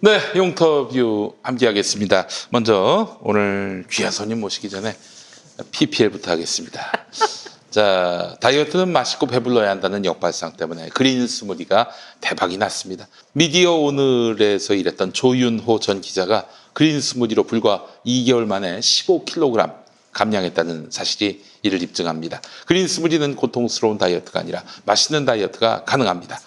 네, 용터뷰 함께하겠습니다. 먼저 오늘 귀한 손님 모시기 전에 PPL부터 하겠습니다. 자, 다이어트는 맛있고 배불러야 한다는 역발상 때문에 그린 스무디가 대박이 났습니다. 미디어 오늘에서 일했던 조윤호 전 기자가 그린 스무디로 불과 2개월 만에 15kg 감량했다는 사실이 이를 입증합니다. 그린 스무디는 고통스러운 다이어트가 아니라 맛있는 다이어트가 가능합니다.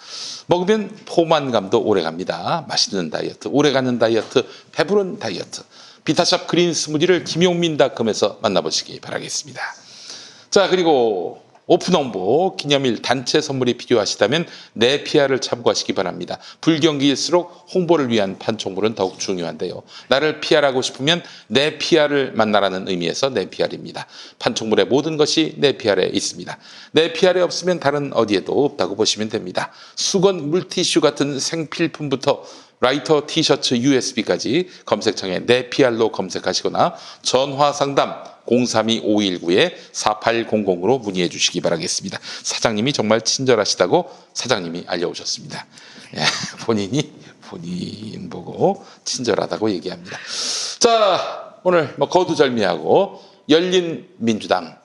먹으면 포만감도 오래갑니다. 맛있는 다이어트, 오래가는 다이어트, 배부른 다이어트. 비타샵 그린 스무디를 김용민닷컴에서 만나보시기 바라겠습니다. 자, 그리고 오픈 홍보 기념일 단체 선물이 필요하시다면 네피아를 참고하시기 바랍니다. 불경기일수록 홍보를 위한 판촉물은 더욱 중요한데요. 나를 피하라고 싶으면 네피아를 만나라는 의미에서 네피아입니다. 판촉물의 모든 것이 네피아에 있습니다. 네피아에 없으면 다른 어디에도 없다고 보시면 됩니다. 수건, 물티슈 같은 생필품부터 라이터, 티셔츠, USB까지 검색창에 네피알로 검색하시거나 전화 상담 032-519-4800으로 문의해 주시기 바라겠습니다. 사장님이 정말 친절하시다고 사장님이 알려오셨습니다. 예, 본인 보고 친절하다고 얘기합니다. 자, 오늘 거두절미하고 열린민주당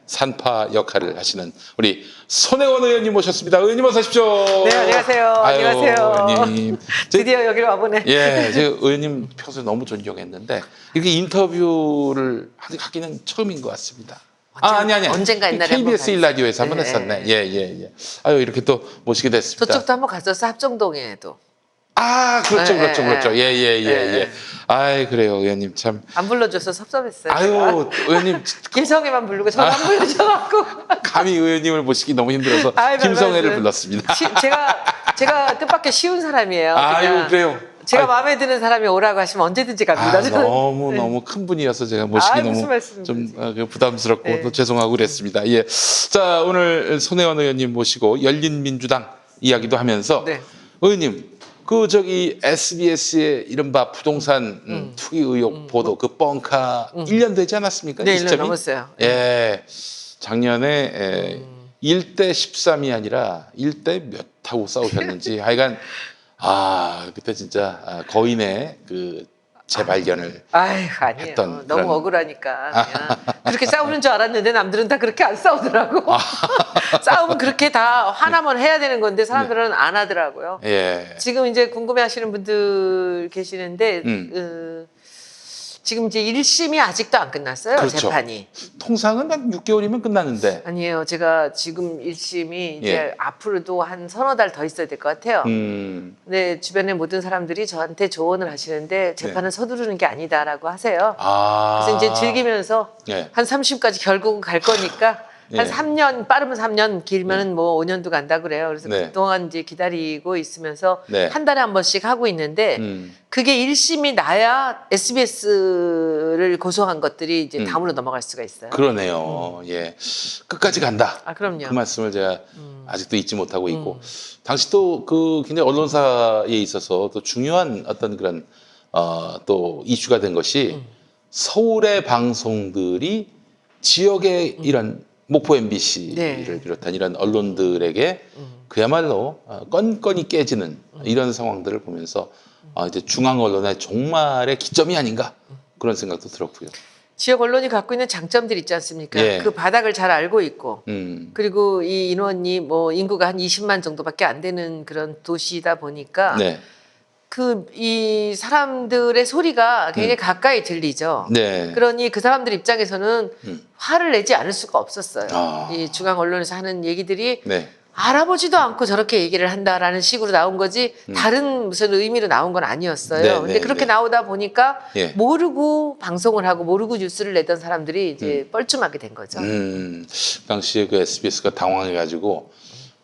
산파 역할을 하시는 우리 손혜원 의원님 모셨습니다. 의원님 어서 오십시오. 네, 안녕하세요. 안녕하세요. 의원님. 드디어 여기로 와보네. 예, 제가 의원님 평소에 너무 존경했는데 이렇게 인터뷰를 하기는 처음인 것 같습니다. 아니. 언젠가 옛날에 KBS 한번 1라디오에서 한번 네. 했었네. 예. 아유, 이렇게 또 모시게 됐습니다. 저쪽도 한번 갔었어, 합정동에도. 아, 그렇죠. 예. 네. 아이, 그래요, 의원님 참. 안 불러줘서 섭섭했어요. 아유, 의원님. 김성애만 부르고 저는 안 불러줘갖고. 감히 의원님을 모시기 너무 힘들어서 아이, 김성애를 불렀습니다. 제가 뜻밖의 쉬운 사람이에요. 아유, 그래요. 제가 마음에 드는 사람이 오라고 하시면 언제든지 갑니다. 저는. 너무 큰 분이어서 제가 모시기 너무 좀 부담스럽고 네. 또 죄송하고 그랬습니다. 예. 자, 오늘 손혜원 의원님 모시고 열린민주당 이야기도 하면서 네. 의원님 SBS의 이른바 부동산 투기 의혹 보도 그 뻥카 1년 되지 않았습니까? 네, 이 1년 시점이? 넘었어요. 예. 작년에 1대 13이 아니라 1대 몇 하고 싸우셨는지 하여간 그때 진짜 거인의 그 재발견을 아니에요. 했던 너무 그런- 억울하니까. 그냥 그렇게 싸우는 줄 알았는데 남들은 다 그렇게 안 싸우더라고. 싸움은 그렇게 다 화나면 해야 되는 건데 사람들은 안 하더라고요. 예. 지금 이제 궁금해하시는 분들 계시는데 지금 이제 1심이 아직도 안 끝났어요. 그렇죠. 재판이. 통상은 한 6개월이면 끝나는데. 아니에요. 제가 지금 1심이 이제 예. 앞으로도 한 서너 달 더 있어야 될 것 같아요. 근데 주변의 모든 사람들이 저한테 조언을 하시는데 재판은 서두르는 게 아니다라고 하세요. 그래서 이제 즐기면서 예. 한 30까지 결국은 갈 거니까 한 예. 3년, 빠르면 3년, 길면은 뭐 5년도 간다 그래요. 그래서 네. 그동안 이제 기다리고 있으면서 네. 한 달에 한 번씩 하고 있는데 그게 1심이 나야 SBS를 고소한 것들이 이제 다음으로 넘어갈 수가 있어요. 그러네요. 예. 끝까지 간다. 그럼요. 그 말씀을 제가 아직도 잊지 못하고 있고. 당시 또 그 굉장히 언론사에 있어서 또 중요한 어떤 그런 또 이슈가 된 것이 서울의 방송들이 지역의 이런 목포 MBC를 네. 비롯한 이런 언론들에게 그야말로 건건이 깨지는 이런 상황들을 보면서 이제 중앙 언론의 종말의 기점이 아닌가 그런 생각도 들었고요. 지역 언론이 갖고 있는 장점들이 있지 않습니까? 예. 그 바닥을 잘 알고 있고 그리고 이 인원이 뭐 인구가 한 20만 정도밖에 안 되는 그런 도시이다 보니까 네, 이 사람들의 소리가 굉장히 가까이 들리죠. 네, 그러니 그 사람들 입장에서는 화를 내지 않을 수가 없었어요. 아. 이 중앙 언론에서 하는 얘기들이 네, 알아보지도 않고 저렇게 얘기를 한다라는 식으로 나온 거지 다른 무슨 의미로 나온 건 아니었어요. 네, 근데 네, 그렇게 네. 나오다 보니까 예. 모르고 방송을 하고 모르고 뉴스를 내던 사람들이 이제 뻘쭘하게 된 거죠. 당시에 그 SBS가 당황해가지고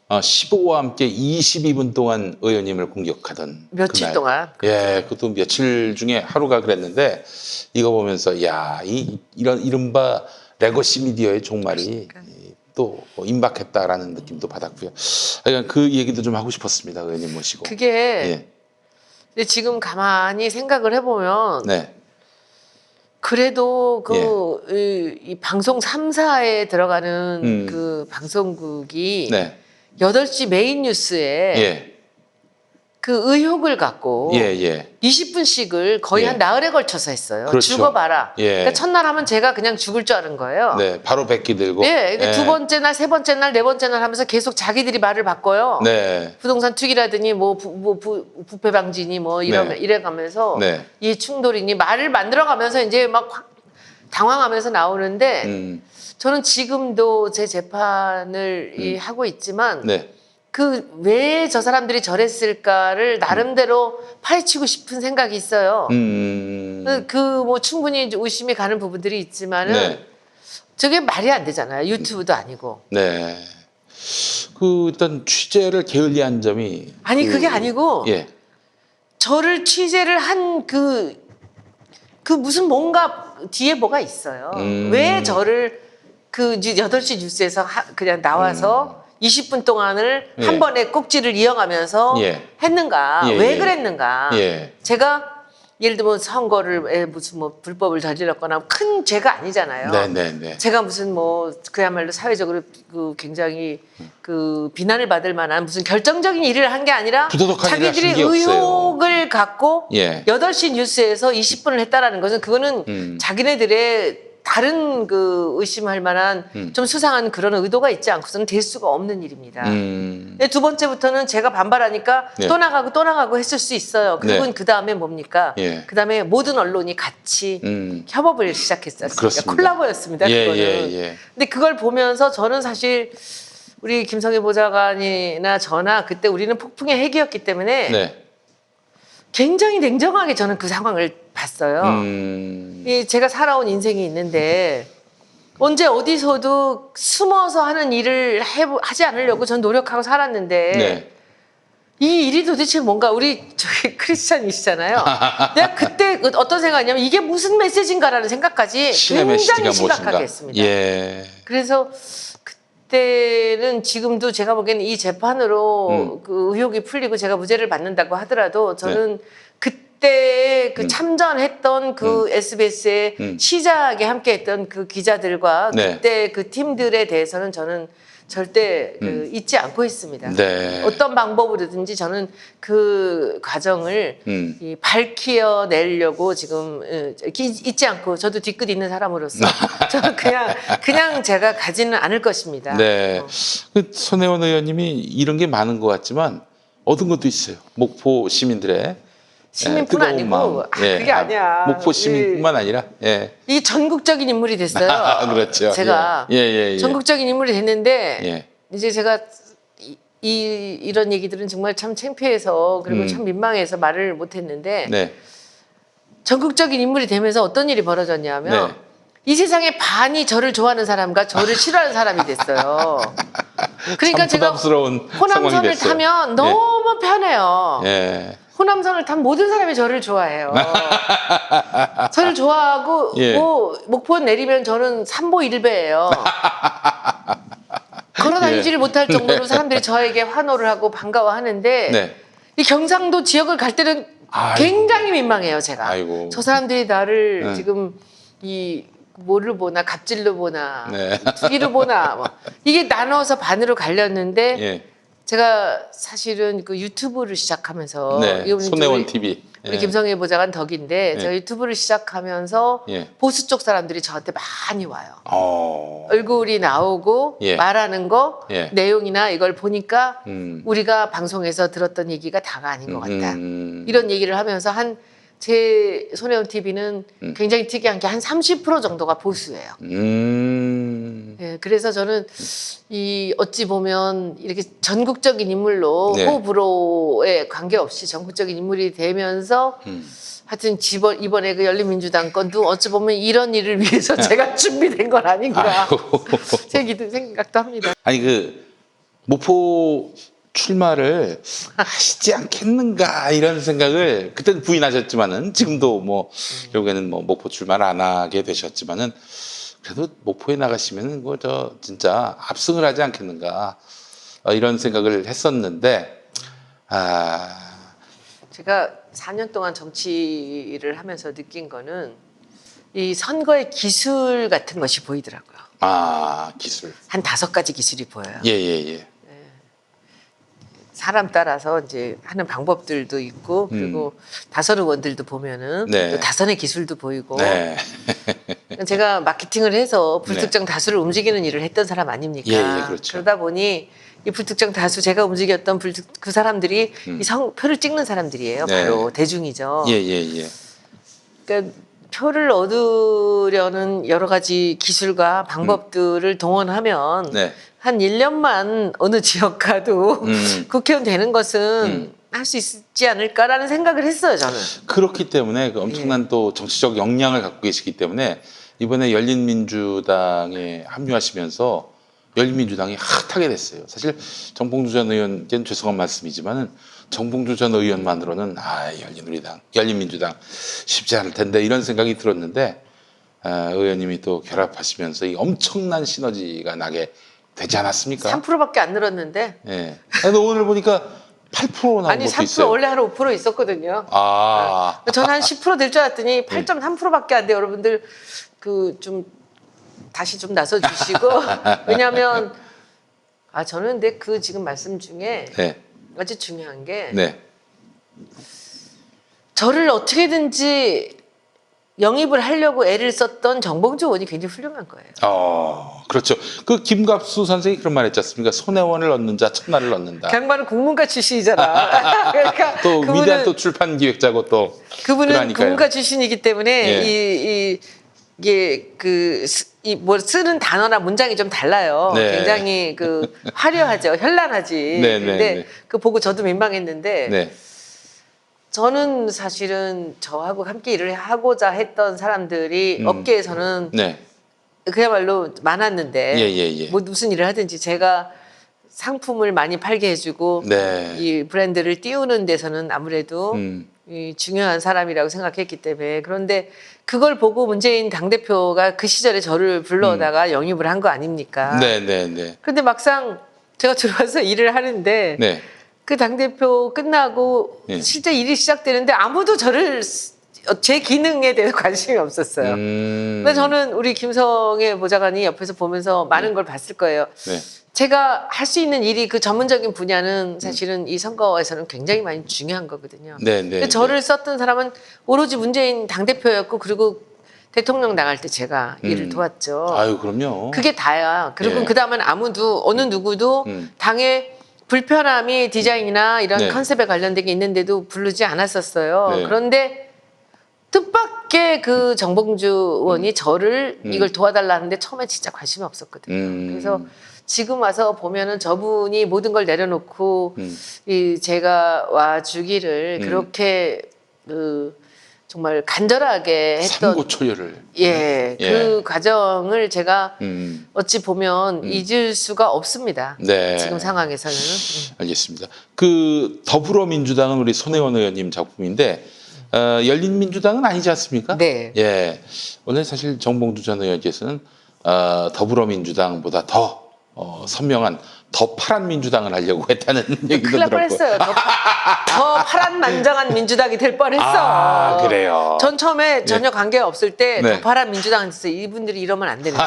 15와 함께 22분 동안 의원님을 공격하던 며칠 그날. 동안. 예, 그것도 며칠 중에 하루가 그랬는데 이거 보면서 이런 이른바 레거시 미디어의 종말이 또 임박했다라는 느낌도 받았고요. 그러니까 그 얘기도 좀 하고 싶었습니다, 의원님 모시고. 그게 예, 근데 지금 가만히 생각을 해보면 네, 그래도 이 방송 3사에 들어가는 그 방송국이 네, 8시 메인 뉴스에 예, 그 의혹을 갖고 예. 20분씩을 거의 예. 한 나흘에 걸쳐서 했어요. 그렇죠. 죽어봐라. 예. 그러니까 첫날 하면 제가 그냥 죽을 줄 아는 거예요. 네, 바로 백기 들고. 예, 그러니까 두 번째 날, 세 번째 날, 네 번째 날 하면서 계속 자기들이 말을 바꿔요. 네. 부동산 투기라더니 부패 방지니 뭐 네. 이래가면서 네. 이 충돌이니 말을 만들어가면서 이제 막 확 당황하면서 나오는데 저는 지금도 제 재판을 하고 있지만 네. 그 왜 저 사람들이 저랬을까를 나름대로 파헤치고 싶은 생각이 있어요. 그 뭐 충분히 의심이 가는 부분들이 있지만은 네. 저게 말이 안 되잖아요. 유튜브도 아니고. 네. 그 일단 취재를 게을리한 점이 아니 그게 아니고 예. 저를 취재를 한 그 무슨 뭔가 뒤에 뭐가 있어요. 왜 저를 그 8시 뉴스에서 그냥 나와서 20분 동안을 예. 한 번에 꼭지를 이어가면서 예. 했는가? 예, 왜 예. 그랬는가? 예. 제가 예를 들면 선거를 무슨 뭐 불법을 저질렀거나 큰 죄가 아니잖아요. 네. 제가 무슨 뭐 그야말로 사회적으로 그 굉장히 그 비난을 받을 만한 무슨 결정적인 일을 한 게 아니라 부도덕한 일을 자기들이 하신 게 없어요. 의혹을 갖고 예. 8시 뉴스에서 20분을 했다라는 것은 그거는 자기네들의 다른 그 의심할 만한 좀 수상한 그런 의도가 있지 않고서는 될 수가 없는 일입니다. 근데 두 번째부터는 제가 반발하니까 네. 또 나가고 했을 수 있어요. 그리고 네. 그 다음에 뭡니까? 예. 그 다음에 모든 언론이 같이 협업을 시작했었습니다. 그렇습니다. 콜라보였습니다. 그거는. 예. 근데 그걸 보면서 저는 사실 우리 김성애 보좌관이나 저나 그때 우리는 폭풍의 핵이었기 때문에 네. 굉장히 냉정하게 저는 그 상황을 봤어요. 제가 살아온 인생이 있는데 언제 어디서도 숨어서 하는 일을 하지 않으려고 전 노력하고 살았는데 네. 이 일이 도대체 뭔가 우리 저기 크리스찬이시잖아요. 내가 그때 어떤 생각이냐면 이게 무슨 메시지인가라는 생각까지 신의 굉장히 메시지가 심각하게 무엇인가? 했습니다. 예. 그래서 그때는 지금도 제가 보기에는 이 재판으로 그 의혹이 풀리고 제가 무죄를 받는다고 하더라도 저는 그때 그 참전했던 그 SBS의 시작에 함께했던 그 기자들과 네. 그때 그 팀들에 대해서는 저는 절대 그 잊지 않고 있습니다. 네. 어떤 방법으로든지 저는 그 과정을 밝혀내려고 지금 잊지 않고 저도 뒤끝 있는 사람으로서 저는 그냥 제가 가지는 않을 것입니다. 네. 그 손혜원 의원님이 이런 게 많은 것 같지만 얻은 것도 있어요. 목포 시민들의 시민뿐 뜨거운 아니고 마음. 그게 아니야. 목포 시민뿐만 아니라 이 전국적인 인물이 됐어요. 그렇죠. 제가 예. 전국적인 인물이 됐는데 예. 이제 제가 이런 얘기들은 정말 참 창피해서 그리고 참 민망해서 말을 못했는데 네. 전국적인 인물이 되면서 어떤 일이 벌어졌냐면 네. 이 세상의 반이 저를 좋아하는 사람과 저를 싫어하는 사람이 됐어요. 그러니까 참 제가 부담스러운 상황이 호남선을 됐어요. 타면 너무 편해요. 예. 호남선을 탄 모든 사람이 저를 좋아해요. 저를 좋아하고 예. 뭐 목포 내리면 저는 삼보일배예요. 걸어 다니지를 못할 정도로 사람들이 저에게 환호를 하고 반가워하는데 네. 이 경상도 지역을 갈 때는 아이고. 굉장히 민망해요. 제가 아이고. 저 사람들이 나를 네. 지금 이 뭐를 보나 갑질로 보나 네. 투기로 보나 뭐. 이게 나눠서 반으로 갈렸는데 예. 제가 사실은 그 유튜브를 시작하면서 네. 이거 손혜원 우리 TV. 우리 예. 김성애 보좌관 덕인데 제가 유튜브를 시작하면서 예. 보수 쪽 사람들이 저한테 많이 와요. 어. 얼굴이 나오고 예. 말하는 거 예. 내용이나 이걸 보니까 음. 우리가 방송에서 들었던 얘기가 다가 아닌 것 같다. 음. 이런 얘기를 하면서 제 손혜원 TV는 굉장히 특이한 게 한 30% 정도가 보수예요. 예, 그래서 저는 어찌 보면 이렇게 전국적인 인물로 네. 호불호에 관계없이 전국적인 인물이 되면서 하여튼 이번에 그 열린민주당 건도 어찌 보면 이런 일을 위해서 제가 준비된 건 아닌가 제 생각도 합니다. 아니 그 목포 출마를 하시지 않겠는가 이런 생각을 그때는 부인하셨지만은 지금도 뭐 결국에는 뭐 목포 출마를 안 하게 되셨지만은 그래도 목포에 나가시면은 뭐 저 진짜 압승을 하지 않겠는가 이런 생각을 했었는데 제가 4년 동안 정치를 하면서 느낀 거는 이 선거의 기술 같은 것이 보이더라고요. 기술. 한 5가지 기술이 보여요. 예. 사람 따라서 이제 하는 방법들도 있고 그리고 다선 의원들도 보면은 네. 또 다선의 기술도 보이고 네. 제가 마케팅을 해서 불특정 다수를 움직이는 일을 했던 사람 아닙니까? 예, 예, 그렇죠. 그러다 보니 이 불특정 다수 제가 움직였던 그 사람들이 이 표를 찍는 사람들이에요. 네. 바로 대중이죠. 예, 예, 예. 그러니까 표를 얻으려는 여러 가지 기술과 방법들을 동원하면 네. 한 1년만 어느 지역 가도 국회의원 되는 것은 할 수 있지 않을까라는 생각을 했어요, 저는. 그렇기 때문에 그 엄청난 또 정치적 역량을 갖고 계시기 때문에 이번에 열린민주당에 합류하시면서 열린민주당이 핫하게 됐어요. 사실 정봉주 전 의원께는 죄송한 말씀이지만은 정봉주 전 의원만으로는 열린민주당 쉽지 않을 텐데 이런 생각이 들었는데 의원님이 또 결합하시면서 이 엄청난 시너지가 나게 되지 않았습니까? 3%밖에 안 늘었는데. 예. 근데 오늘 보니까 8% 나온 아니 것도 3% 있어요. 원래 한 5% 있었거든요. 아, 저는 한 10% 될 줄 알았더니 8.3%밖에 안 돼. 여러분들 그 좀 다시 좀 나서 주시고 왜냐하면 저는 근데 그 지금 말씀 중에 네, 아주 중요한 게 네, 저를 어떻게든지 영입을 하려고 애를 썼던 정봉주 의원이 굉장히 훌륭한 거예요. 그렇죠. 그 김갑수 선생이 그런 말 했지 않습니까? 손혜원을 얻는 자 천하를 얻는다. 그 양반은 국문과 출신이잖아. 그러니까 또 위대한 또 출판 기획자고 또 그분은 그러니까요. 국문과 출신이기 때문에 예. 이게 뭐 쓰는 단어나 문장이 좀 달라요. 네. 굉장히 그 화려하죠, 현란하지. 네, 네, 근데 네. 그 보고 저도 민망했는데 네, 저는 사실은 저하고 함께 일을 하고자 했던 사람들이 업계에서는 네, 그야말로 많았는데 예. 뭐 무슨 일을 하든지 제가 상품을 많이 팔게 해주고 네. 이 브랜드를 띄우는 데서는 아무래도 음. 이 중요한 사람이라고 생각했기 때문에 그런데 그걸 보고 문재인 당대표가 그 시절에 저를 불러다가 영입을 한 거 아닙니까? 네, 네, 네, 그런데 막상 제가 들어와서 일을 하는데 네. 그 당대표 끝나고 네. 실제 일이 시작되는데 아무도 제 기능에 대해서 관심이 없었어요. 근데 저는 우리 김성애 보좌관이 옆에서 보면서 많은 걸 봤을 거예요. 네. 제가 할 수 있는 일이 그 전문적인 분야는 사실은 이 선거에서는 굉장히 많이 중요한 거거든요. 네, 근데 저를 썼던 사람은 오로지 문재인 당대표였고 그리고 대통령 나갈 때 제가 일을 도왔죠. 아유, 그럼요. 그게 다야. 그리고 예. 그 다음엔 어느 누구도 당의 불편함이 디자인이나 이런 네. 컨셉에 관련된 게 있는데도 부르지 않았었어요. 네. 그런데 뜻밖의 그 정봉주 의원이 저를 이걸 도와달라는데 처음에 진짜 관심이 없었거든요. 그래서 지금 와서 보면은 저분이 모든 걸 내려놓고 제가 와주기를 그렇게 정말 간절하게 했던 삼고초려를. 그 과정을 제가 음. 어찌 보면 잊을 수가 없습니다. 네. 지금 상황에서는. 알겠습니다. 그 더불어민주당은 우리 손혜원 의원님 작품인데 열린민주당은 아니지 않습니까? 네. 예. 오늘 사실 정봉주 전 의원께서는 더불어민주당보다 더 선명한 더 파란 민주당을 하려고 했다는 얘기도 큰일 날 들었고. 뻔했어요. 더 파란만장한 민주당이 될 뻔했어. 그래요. 전 처음에 전혀 관계가 없을 때 네. 더 파란 민주당은 됐어요. 이분들이 이러면 안 되는데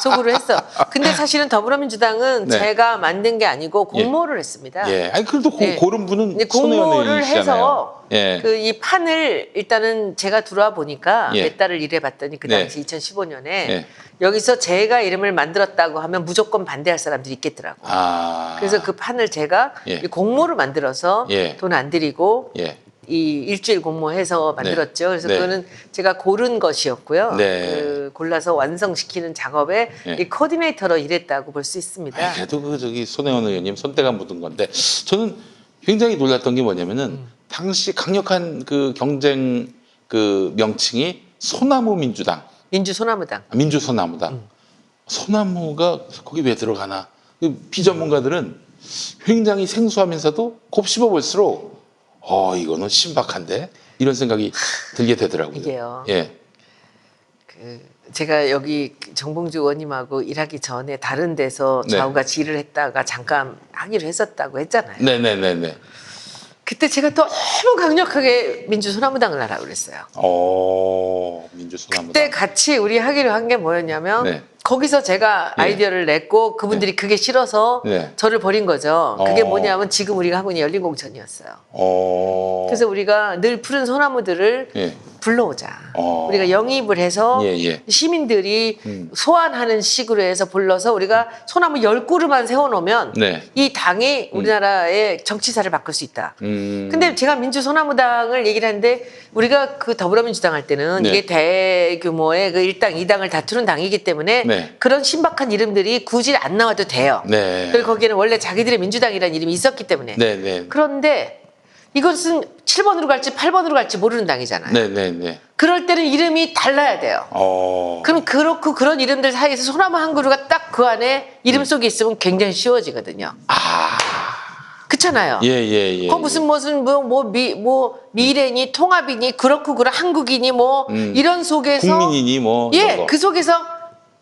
속으로 했어. 근데 사실은 더불어민주당은 네. 제가 만든 게 아니고 공모를 했습니다. 예. 아니 그래도 네. 고른 분은 이제 손혜원 공모를 의원이시잖아요. 해서 예. 그 이 판을 일단은 제가 들어와 보니까 예. 몇 달을 일해봤더니 그 네. 당시 2015년에 예. 여기서 제가 이름을 만들었다고 하면 무조건 반대할 사람들이 있겠더라고. 그래서 그 판을 제가 예. 이 공모를 만들어서 예. 돈 안 들이고 예. 이 일주일 공모해서 만들었죠. 그래서 네. 그거는 제가 고른 것이었고요. 네. 그 골라서 완성시키는 작업에 예. 이 코디네이터로 일했다고 볼 수 있습니다. 아니, 그래도 그 저기 손혜원 의원님 손때가 묻은 건데 저는 굉장히 놀랐던 게 뭐냐면은 당시 강력한 그 경쟁 그 명칭이 소나무 민주당, 민주소나무당. 민주소나무당. 소나무가 거기 왜 들어가나? 그 비전문가들은 굉장히 생소하면서도 곱씹어 볼수록 이거는 신박한데 이런 생각이 들게 되더라고요. 이게요. 예. 제가 여기 정봉주 의원님하고 일하기 전에 다른 데서 네. 저하고 같이 일을 했다가 잠깐 하기로 했었다고 했잖아요. 네네네네. 그때 제가 너무 강력하게 민주소나무당을 하라고 그랬어요. 민주소나무당. 그때 같이 우리 하기로 한 게 뭐였냐면 네. 거기서 제가 예. 아이디어를 냈고 그분들이 그게 싫어서 네. 저를 버린 거죠. 그게 어. 뭐냐면 지금 우리가 하고 있는 열린공천이었어요. 어. 그래서 우리가 늘 푸른 소나무들을 예. 불러오자. 어. 우리가 영입을 해서 예, 예. 시민들이 소환하는 식으로 해서 불러서 우리가 소나무 10그루만 세워놓으면 네. 이 당이 우리나라의 정치사를 바꿀 수 있다. 음. 근데 제가 민주소나무당을 얘기를 하는데 우리가 그 더불어민주당 할 때는 네. 이게 대규모의 그 1당, 2당을 다투는 당이기 때문에 네. 그런 신박한 이름들이 굳이 안 나와도 돼요. 네. 그리고 거기에는 원래 자기들의 민주당이라는 이름이 있었기 때문에. 네, 네. 그런데 이것은 7번으로 갈지 8번으로 갈지 모르는 당이잖아요. 네, 네, 네. 그럴 때는 이름이 달라야 돼요. 그럼 그렇고 그런 이름들 사이에서 소나무 한 그루가 딱 그 안에 이름 속에 있으면 굉장히 쉬워지거든요. 아. 그렇잖아요. 예, 예, 예. 그 무슨 미래니 통합이니 그렇고 그런 한국이니 뭐 이런 속에서 국민이니 뭐 이런 예, 거. 그 속에서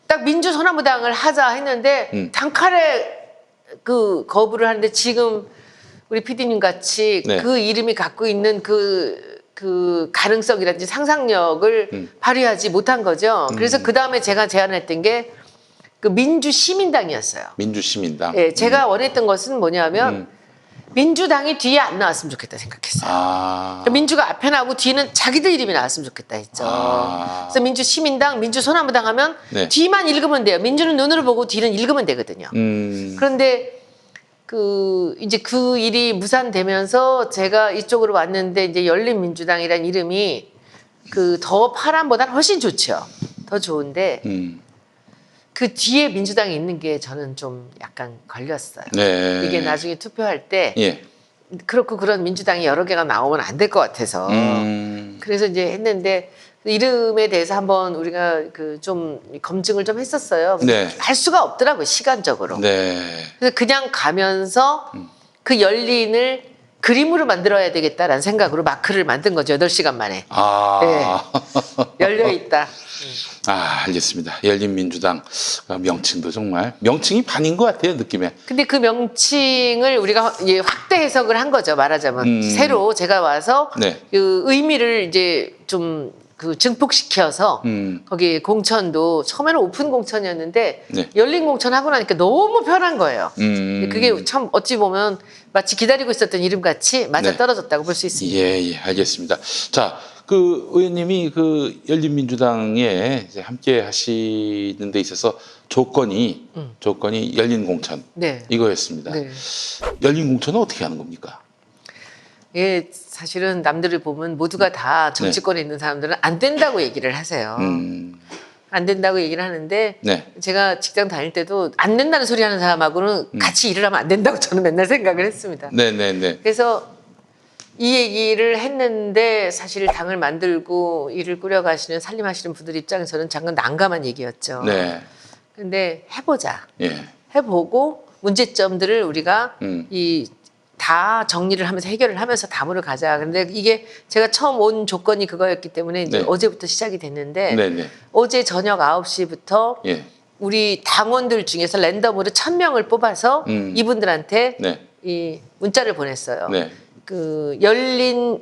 딱 민주소나무당을 하자 했는데 단칼에 그 거부를 하는데 지금 우리 PD님 같이 네. 그 이름이 갖고 있는 그 가능성이라든지 상상력을 발휘하지 못한 거죠. 그래서 그 다음에 제가 제안했던 게 그 민주시민당이었어요. 민주시민당. 예, 제가 원했던 것은 뭐냐면 민주당이 뒤에 안 나왔으면 좋겠다 생각했어요. 아. 민주가 앞에 나오고 뒤는 자기들 이름이 나왔으면 좋겠다 했죠. 아. 그래서 민주시민당, 민주소나무당 하면 네. 뒤만 읽으면 돼요. 민주는 눈으로 보고 뒤는 읽으면 되거든요. 그런데 이제 그 일이 무산되면서 제가 이쪽으로 왔는데 이제 열린민주당이라는 이름이 더 파란보다는 훨씬 좋죠. 더 좋은데 그 뒤에 민주당이 있는 게 저는 좀 약간 걸렸어요. 네. 이게 나중에 투표할 때 예. 그렇고 그런 민주당이 여러 개가 나오면 안 될 것 같아서 그래서 이제 했는데 이름에 대해서 한번 우리가 좀 검증을 좀 했었어요. 네. 할 수가 없더라고요, 시간적으로. 네. 그래서 그냥 가면서 그 열린을 그림으로 만들어야 되겠다라는 생각으로 마크를 만든 거죠. 8시간 만에. 아. 열려 있다. 아, 알겠습니다. 열린민주당 명칭도 정말 명칭이 반인 것 같아요, 느낌에. 근데 그 명칭을 우리가 이제 확대 해석을 한 거죠. 말하자면 새로 제가 와서 네. 그 의미를 이제 좀 증폭시켜서 거기 공천도 처음에는 오픈 공천이었는데 네. 열린 공천 하고 나니까 너무 편한 거예요. 음. 그게 참 어찌 보면 마치 기다리고 있었던 이름 같이 맞아 네. 떨어졌다고 볼 수 있습니다. 예, 예, 알겠습니다. 자, 그 의원님이 그 열린민주당에 이제 함께 하시는 데 있어서 조건이 열린 공천 네. 이거였습니다. 네. 열린 공천은 어떻게 하는 겁니까? 예, 사실은 남들을 보면 모두가 다 정치권에 있는 사람들은 안 된다고 얘기를 하세요. 안 된다고 얘기를 하는데 네. 제가 직장 다닐 때도 안 된다는 소리 하는 사람하고는 같이 일을 하면 안 된다고 저는 맨날 생각을 했습니다. 네, 네, 네. 그래서 이 얘기를 했는데 사실 당을 만들고 일을 꾸려가시는 살림하시는 분들 입장에서는 잠깐 난감한 얘기였죠. 네. 근데 해보자. 예. 해보고 문제점들을 우리가 음. 다 정리를 하면서 해결을 하면서 담으러 가자. 근데 이게 제가 처음 온 조건이 그거였기 때문에 이제 네. 어제부터 시작이 됐는데 네, 네. 어제 저녁 9시부터 예. 우리 당원들 중에서 랜덤으로 1000명을 뽑아서 이분들한테 네. 이 문자를 보냈어요. 네. 그 열린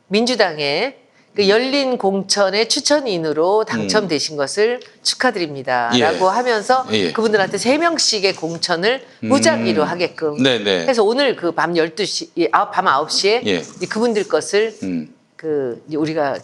민주당의 그 열린 공천의 추천인으로 당첨되신 것을 축하드립니다. 예. 라고 하면서 예. 그분들한테 3명씩의 공천을 무작위로 하게끔 네, 네. 해서 오늘 그 밤 12시, 밤 9시에 예. 그분들 것을 이제 우리가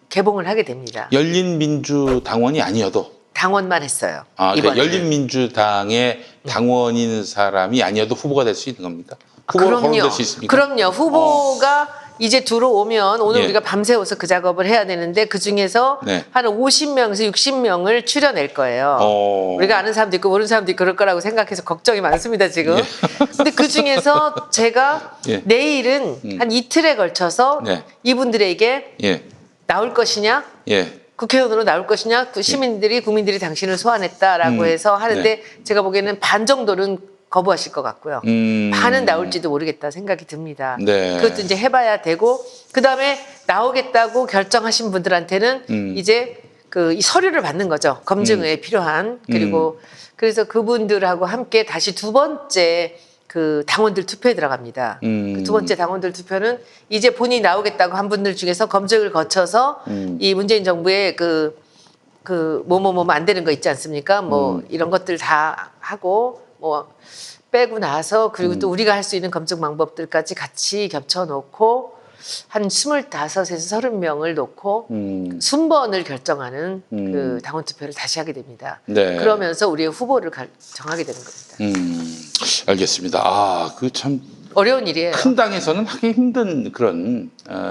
개봉을 하게 됩니다. 열린민주당원이 아니어도 당원만 했어요. 아, 그러니까 이번에는. 열린민주당의 당원인 사람이 아니어도 후보가 될 수 있는 겁니까? 후보로 거론될 수 있습니까? 그럼요. 후보가 이제 들어오면 오늘 예. 우리가 밤새워서 그 작업을 해야 되는데 그 중에서 네. 한 50명에서 60명을 추려낼 거예요. 우리가 아는 사람도 있고 모르는 사람도 있고 그럴 거라고 생각해서 걱정이 많습니다, 지금. 예. 근데 그 중에서 제가 예. 내일은 한 이틀에 걸쳐서 네. 이분들에게 예. 나올 것이냐? 예. 국회의원으로 나올 것이냐? 그 시민들이, 국민들이 당신을 소환했다라고 해서 하는데 제가 보기에는 반 정도는 거부하실 것 같고요. 반은 나올지도 모르겠다 생각이 듭니다. 네. 그것도 이제 해봐야 되고 그 다음에 나오겠다고 결정하신 분들한테는 이제 이 서류를 받는 거죠. 검증에 필요한 그리고 그래서 그분들하고 함께 다시 두 번째 그 당원들 투표에 들어갑니다. 그 두 번째 당원들 투표는 이제 본인이 나오겠다고 한 분들 중에서 검증을 거쳐서 이 문재인 정부의 그 그 뭐뭐뭐 안 되는 거 있지 않습니까? 뭐 이런 것들 다 하고 뭐 빼고 나서 그리고 또 우리가 할 수 있는 검증 방법들까지 같이 겹쳐 놓고 한 25에서 30명을 놓고 순번을 결정하는 그 당원 투표를 다시 하게 됩니다. 네. 그러면서 우리의 후보를 정하게 되는 겁니다. 알겠습니다. 아, 그 참 어려운 일이에요. 큰 당에서는 하기 힘든 그런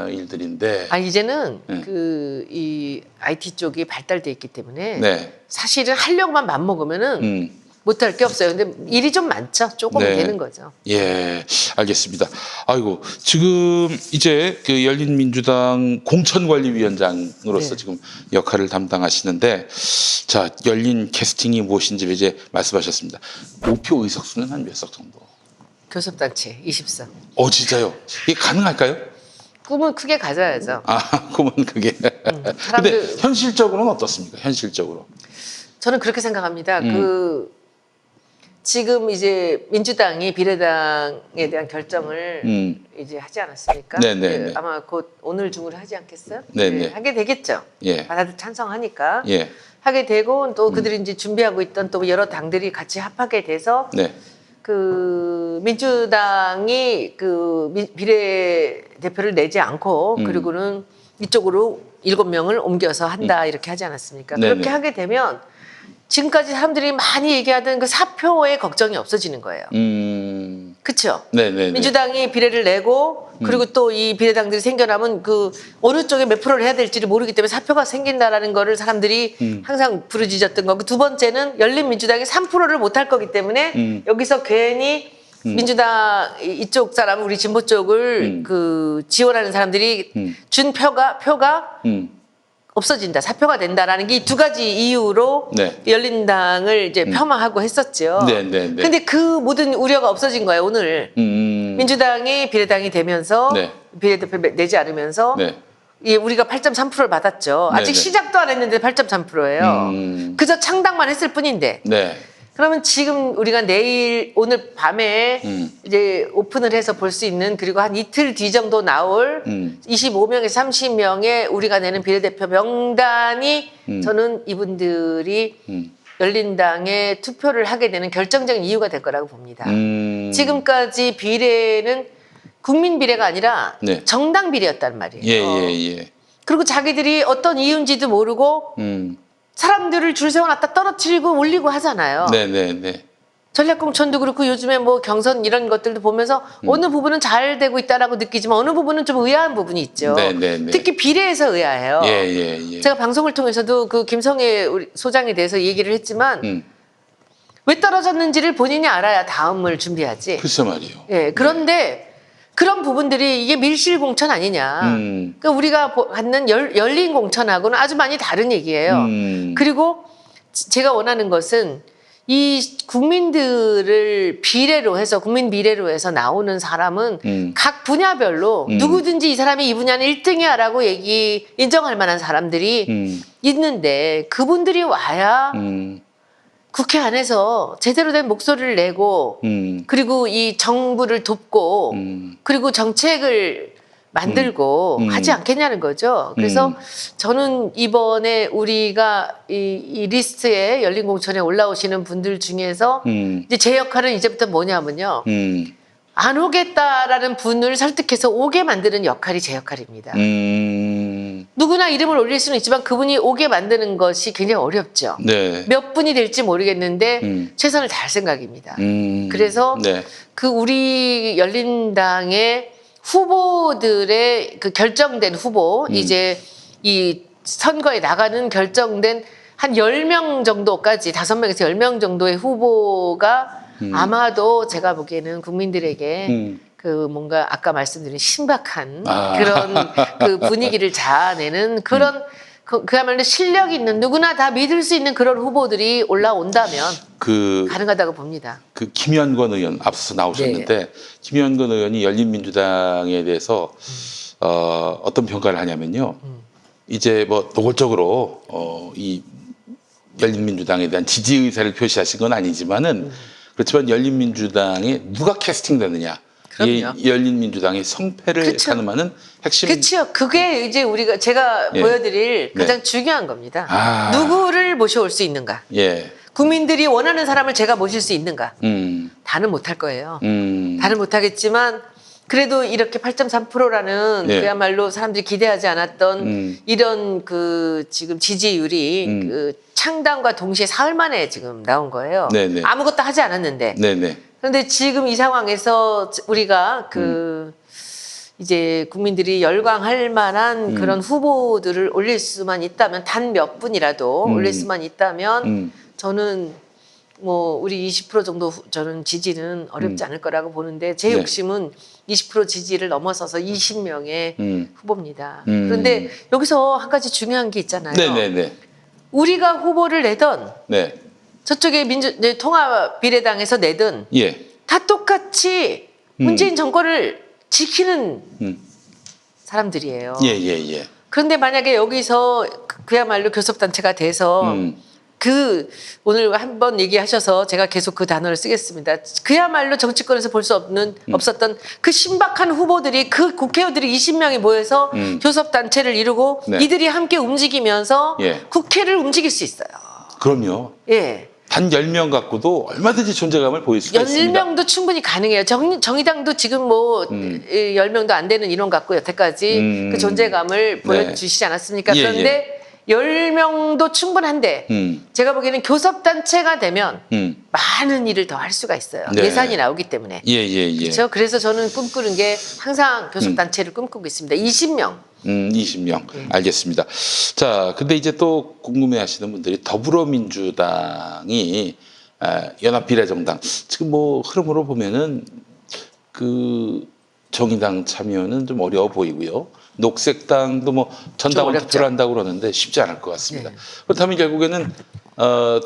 일들인데. 아 이제는 그 이 IT 쪽이 발달돼 있기 때문에 네. 사실은 하려고만 맘 먹으면은 못할 게 없어요. 근데 일이 좀 많죠. 조금 네. 되는 거죠. 예, 알겠습니다. 아이고, 지금 이제 그 열린민주당 공천관리위원장으로서 네. 지금 역할을 담당하시는데, 자, 열린 캐스팅이 무엇인지 이제 말씀하셨습니다. 목표 의석수는 한 몇 석 정도? 교섭단체 20석. 진짜요? 이게 가능할까요? 꿈은 크게 가져야죠. 아, 그러면 그게. 근데 사람들 현실적으로는 어떻습니까? 현실적으로. 저는 그렇게 생각합니다. 그 지금 이제 민주당이 비례당에 대한 결정을 이제 하지 않았습니까? 네네네. 그 아마 곧 오늘 중으로 하지 않겠어요? 네네. 네, 하게 되겠죠. 예. 다들 찬성하니까 예. 하게 되고 또 그들이 이제 준비하고 있던 또 여러 당들이 같이 합하게 돼서 네. 그 민주당이 그 비례 대표를 내지 않고 그리고는 이쪽으로 7명을 옮겨서 한다 이렇게 하지 않았습니까? 네네. 그렇게 하게 되면 지금까지 사람들이 많이 얘기하던 그 사표의 걱정이 없어지는 거예요. 그렇죠? 네네. 민주당이 비례를 내고 그리고 또 이 비례당들이 생겨나면 그 어느 쪽에 몇 프로를 해야 될지를 모르기 때문에 사표가 생긴다라는 거를 사람들이 항상 부르짖었던 거고 두 번째는 열린민주당이 3%를 못할 거기 때문에 여기서 괜히 민주당 이쪽 사람 우리 진보 쪽을 그 지원하는 사람들이 준 표가 없어진다, 사표가 된다라는 게 이 두 가지 이유로 네. 열린당을 이제 폄하하고 했었죠. 네, 네, 네. 근데 그 모든 우려가 없어진 거예요, 오늘. 민주당이 비례당이 되면서 네. 비례대표 내지 않으면서 네. 예, 우리가 8.3%를 받았죠. 아직 네, 네. 시작도 안 했는데 8.3%예요. 그저 창당만 했을 뿐인데. 네. 그러면 지금 우리가 오늘 밤에 이제 오픈을 해서 볼 수 있는 그리고 한 이틀 뒤 정도 나올 25명에서 30명의 우리가 내는 비례대표 명단이 저는 이분들이 열린당에 투표를 하게 되는 결정적인 이유가 될 거라고 봅니다. 지금까지 비례는 국민 비례가 아니라 네. 정당 비례였단 말이에요. 예. 그리고 자기들이 어떤 이유인지도 모르고 사람들을 줄 세워놨다 떨어뜨리고 올리고 하잖아요. 네네네. 전략공천도 그렇고 요즘에 뭐 경선 이런 것들도 보면서 어느 부분은 잘 되고 있다라고 느끼지만 어느 부분은 좀 의아한 부분이 있죠. 네네네. 특히 비례에서 의아해요. 예. 제가 방송을 통해서도 그 김성애 우리 소장에 대해서 얘기를 했지만 왜 떨어졌는지를 본인이 알아야 다음을 준비하지. 글쎄 말이에요. 예, 그런데 그런 부분들이 이게 밀실 공천 아니냐. 그러니까 우리가 갖는 열린 공천하고는 아주 많이 다른 얘기예요. 그리고 제가 원하는 것은 이 국민들을 비례로 해서 국민 비례로 해서 나오는 사람은 각 분야별로 누구든지 이 사람이 이 분야는 1등이야라고 인정할 만한 사람들이 있는데 그분들이 와야 국회 안에서 제대로 된 목소리를 내고 그리고 이 정부를 돕고 그리고 정책을 만들고 하지 않겠냐는 거죠. 그래서 저는 이번에 우리가 이 리스트에 열린 공천에 올라오시는 분들 중에서 이제 제 역할은 이제부터 뭐냐면요. 안 오겠다라는 분을 설득해서 오게 만드는 역할이 제 역할입니다. 누구나 이름을 올릴 수는 있지만 그분이 오게 만드는 것이 굉장히 어렵죠. 네. 몇 분이 될지 모르겠는데 최선을 다할 생각입니다. 그래서 네. 그 우리 열린당의 후보들의 그 결정된 후보 이제 이 선거에 나가는 결정된 한 10명 정도까지 5명에서 10명 정도의 후보가 아마도 제가 보기에는 국민들에게 그 뭔가 아까 말씀드린 신박한 그런 그 분위기를 자아내는 그런 그야말로 실력 있는 누구나 다 믿을 수 있는 그런 후보들이 올라온다면 가능하다고 봅니다. 그 김현권 의원 앞서 나오셨는데 김현권 의원이 열린민주당에 대해서 어떤 평가를 하냐면요. 이제 뭐 노골적으로 이 열린민주당에 대한 지지 의사를 표시하신 건 아니지만은 그렇지만 열린민주당에 누가 캐스팅되느냐 그럼요. 열린민주당의 성패를 그쵸. 가늠하는 핵심. 그렇죠. 그게 이제 제가 예. 보여드릴 가장 네. 중요한 겁니다. 아. 누구를 모셔올 수 있는가? 예. 국민들이 원하는 사람을 제가 모실 수 있는가? 다는 못할 거예요. 다는 못하겠지만 그래도 이렇게 8.3%라는 예. 그야말로 사람들이 기대하지 않았던 이런 그 지금 지지율이 그 창당과 동시에 사흘 만에 지금 나온 거예요. 네네. 아무것도 하지 않았는데. 네네. 그런데 지금 이 상황에서 우리가 그 이제 국민들이 열광할 만한 그런 후보들을 올릴 수만 있다면 단 몇 분이라도 올릴 수만 있다면 저는 뭐 우리 20% 정도 저는 지지는 어렵지 않을 거라고 보는데 제 네. 욕심은 20% 지지를 넘어서서 20명의 후보입니다. 음. 그런데 여기서 한 가지 중요한 게 있잖아요. 네네네. 우리가 후보를 내던 네. 저쪽에 통합비례당에서 내든 예. 다 똑같이 문재인 정권을 지키는 사람들이에요. 예예예. 그런데 만약에 여기서 그야말로 교섭단체가 돼서 그 오늘 한번 얘기하셔서 제가 계속 그 단어를 쓰겠습니다. 그야말로 정치권에서 볼 수 없었던 그 신박한 후보들이 그 국회의원들이 20명이 모여서 교섭단체를 이루고 네. 이들이 함께 움직이면서 예. 국회를 움직일 수 있어요. 그럼요. 예. 단 10명 갖고도 얼마든지 존재감을 보일 수가 있습니다. 10명도 충분히 가능해요. 정의당도 지금 뭐 10명도 안 되는 인원 갖고 여태까지 그 존재감을 보여주시지 않았습니까? 예, 그런데 10명도 충분한데 제가 보기에는 교섭단체가 되면 많은 일을 더 할 수가 있어요. 네. 예산이 나오기 때문에. 예예예. 그렇죠? 그래서 저는 꿈꾸는 게 항상 교섭단체를 꿈꾸고 있습니다. 20명. 20명. 알겠습니다. 자, 근데 이제 또 궁금해 하시는 분들이 더불어민주당이 연합비례정당 지금 뭐 흐름으로 보면은 그 정의당 참여는 좀 어려워 보이고요. 녹색당도 뭐 전당원 어렵죠. 투표를 한다고 그러는데 쉽지 않을 것 같습니다. 네. 그렇다면 결국에는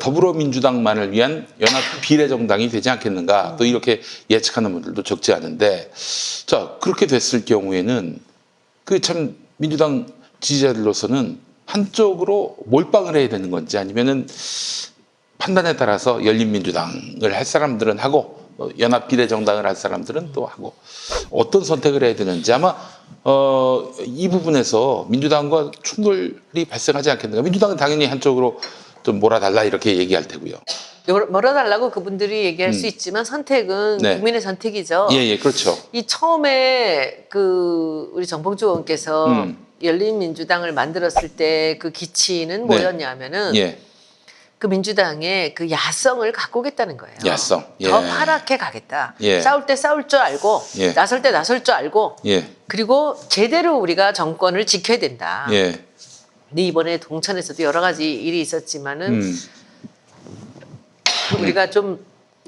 더불어민주당만을 위한 연합비례정당이 되지 않겠는가 또 이렇게 예측하는 분들도 적지 않은데 자 그렇게 됐을 경우에는 그 참 민주당 지지자들로서는 한쪽으로 몰빵을 해야 되는 건지 아니면은 판단에 따라서 열린민주당을 할 사람들은 하고 연합비례정당을 할 사람들은 또 하고 어떤 선택을 해야 되는지 아마 이 부분에서 민주당과 충돌이 발생하지 않겠는가. 민주당은 당연히 한쪽으로 좀 몰아달라 이렇게 얘기할 테고요. 멀어달라고 그분들이 얘기할 수 있지만 선택은 네. 국민의 선택이죠. 예, 그렇죠. 이 처음에 그 우리 정봉주 의원께서 열린민주당을 만들었을 때 그 기치는 뭐였냐면은 예, 그 민주당의 그 야성을 갖고 오겠다는 거예요. 야성. 예. 더 파랗게 가겠다. 예. 싸울 때 싸울 줄 알고 예. 나설 때 나설 줄 알고 예, 그리고 제대로 우리가 정권을 지켜야 된다. 예, 근데 이번에 동천에서도 여러 가지 일이 있었지만은 우리가 좀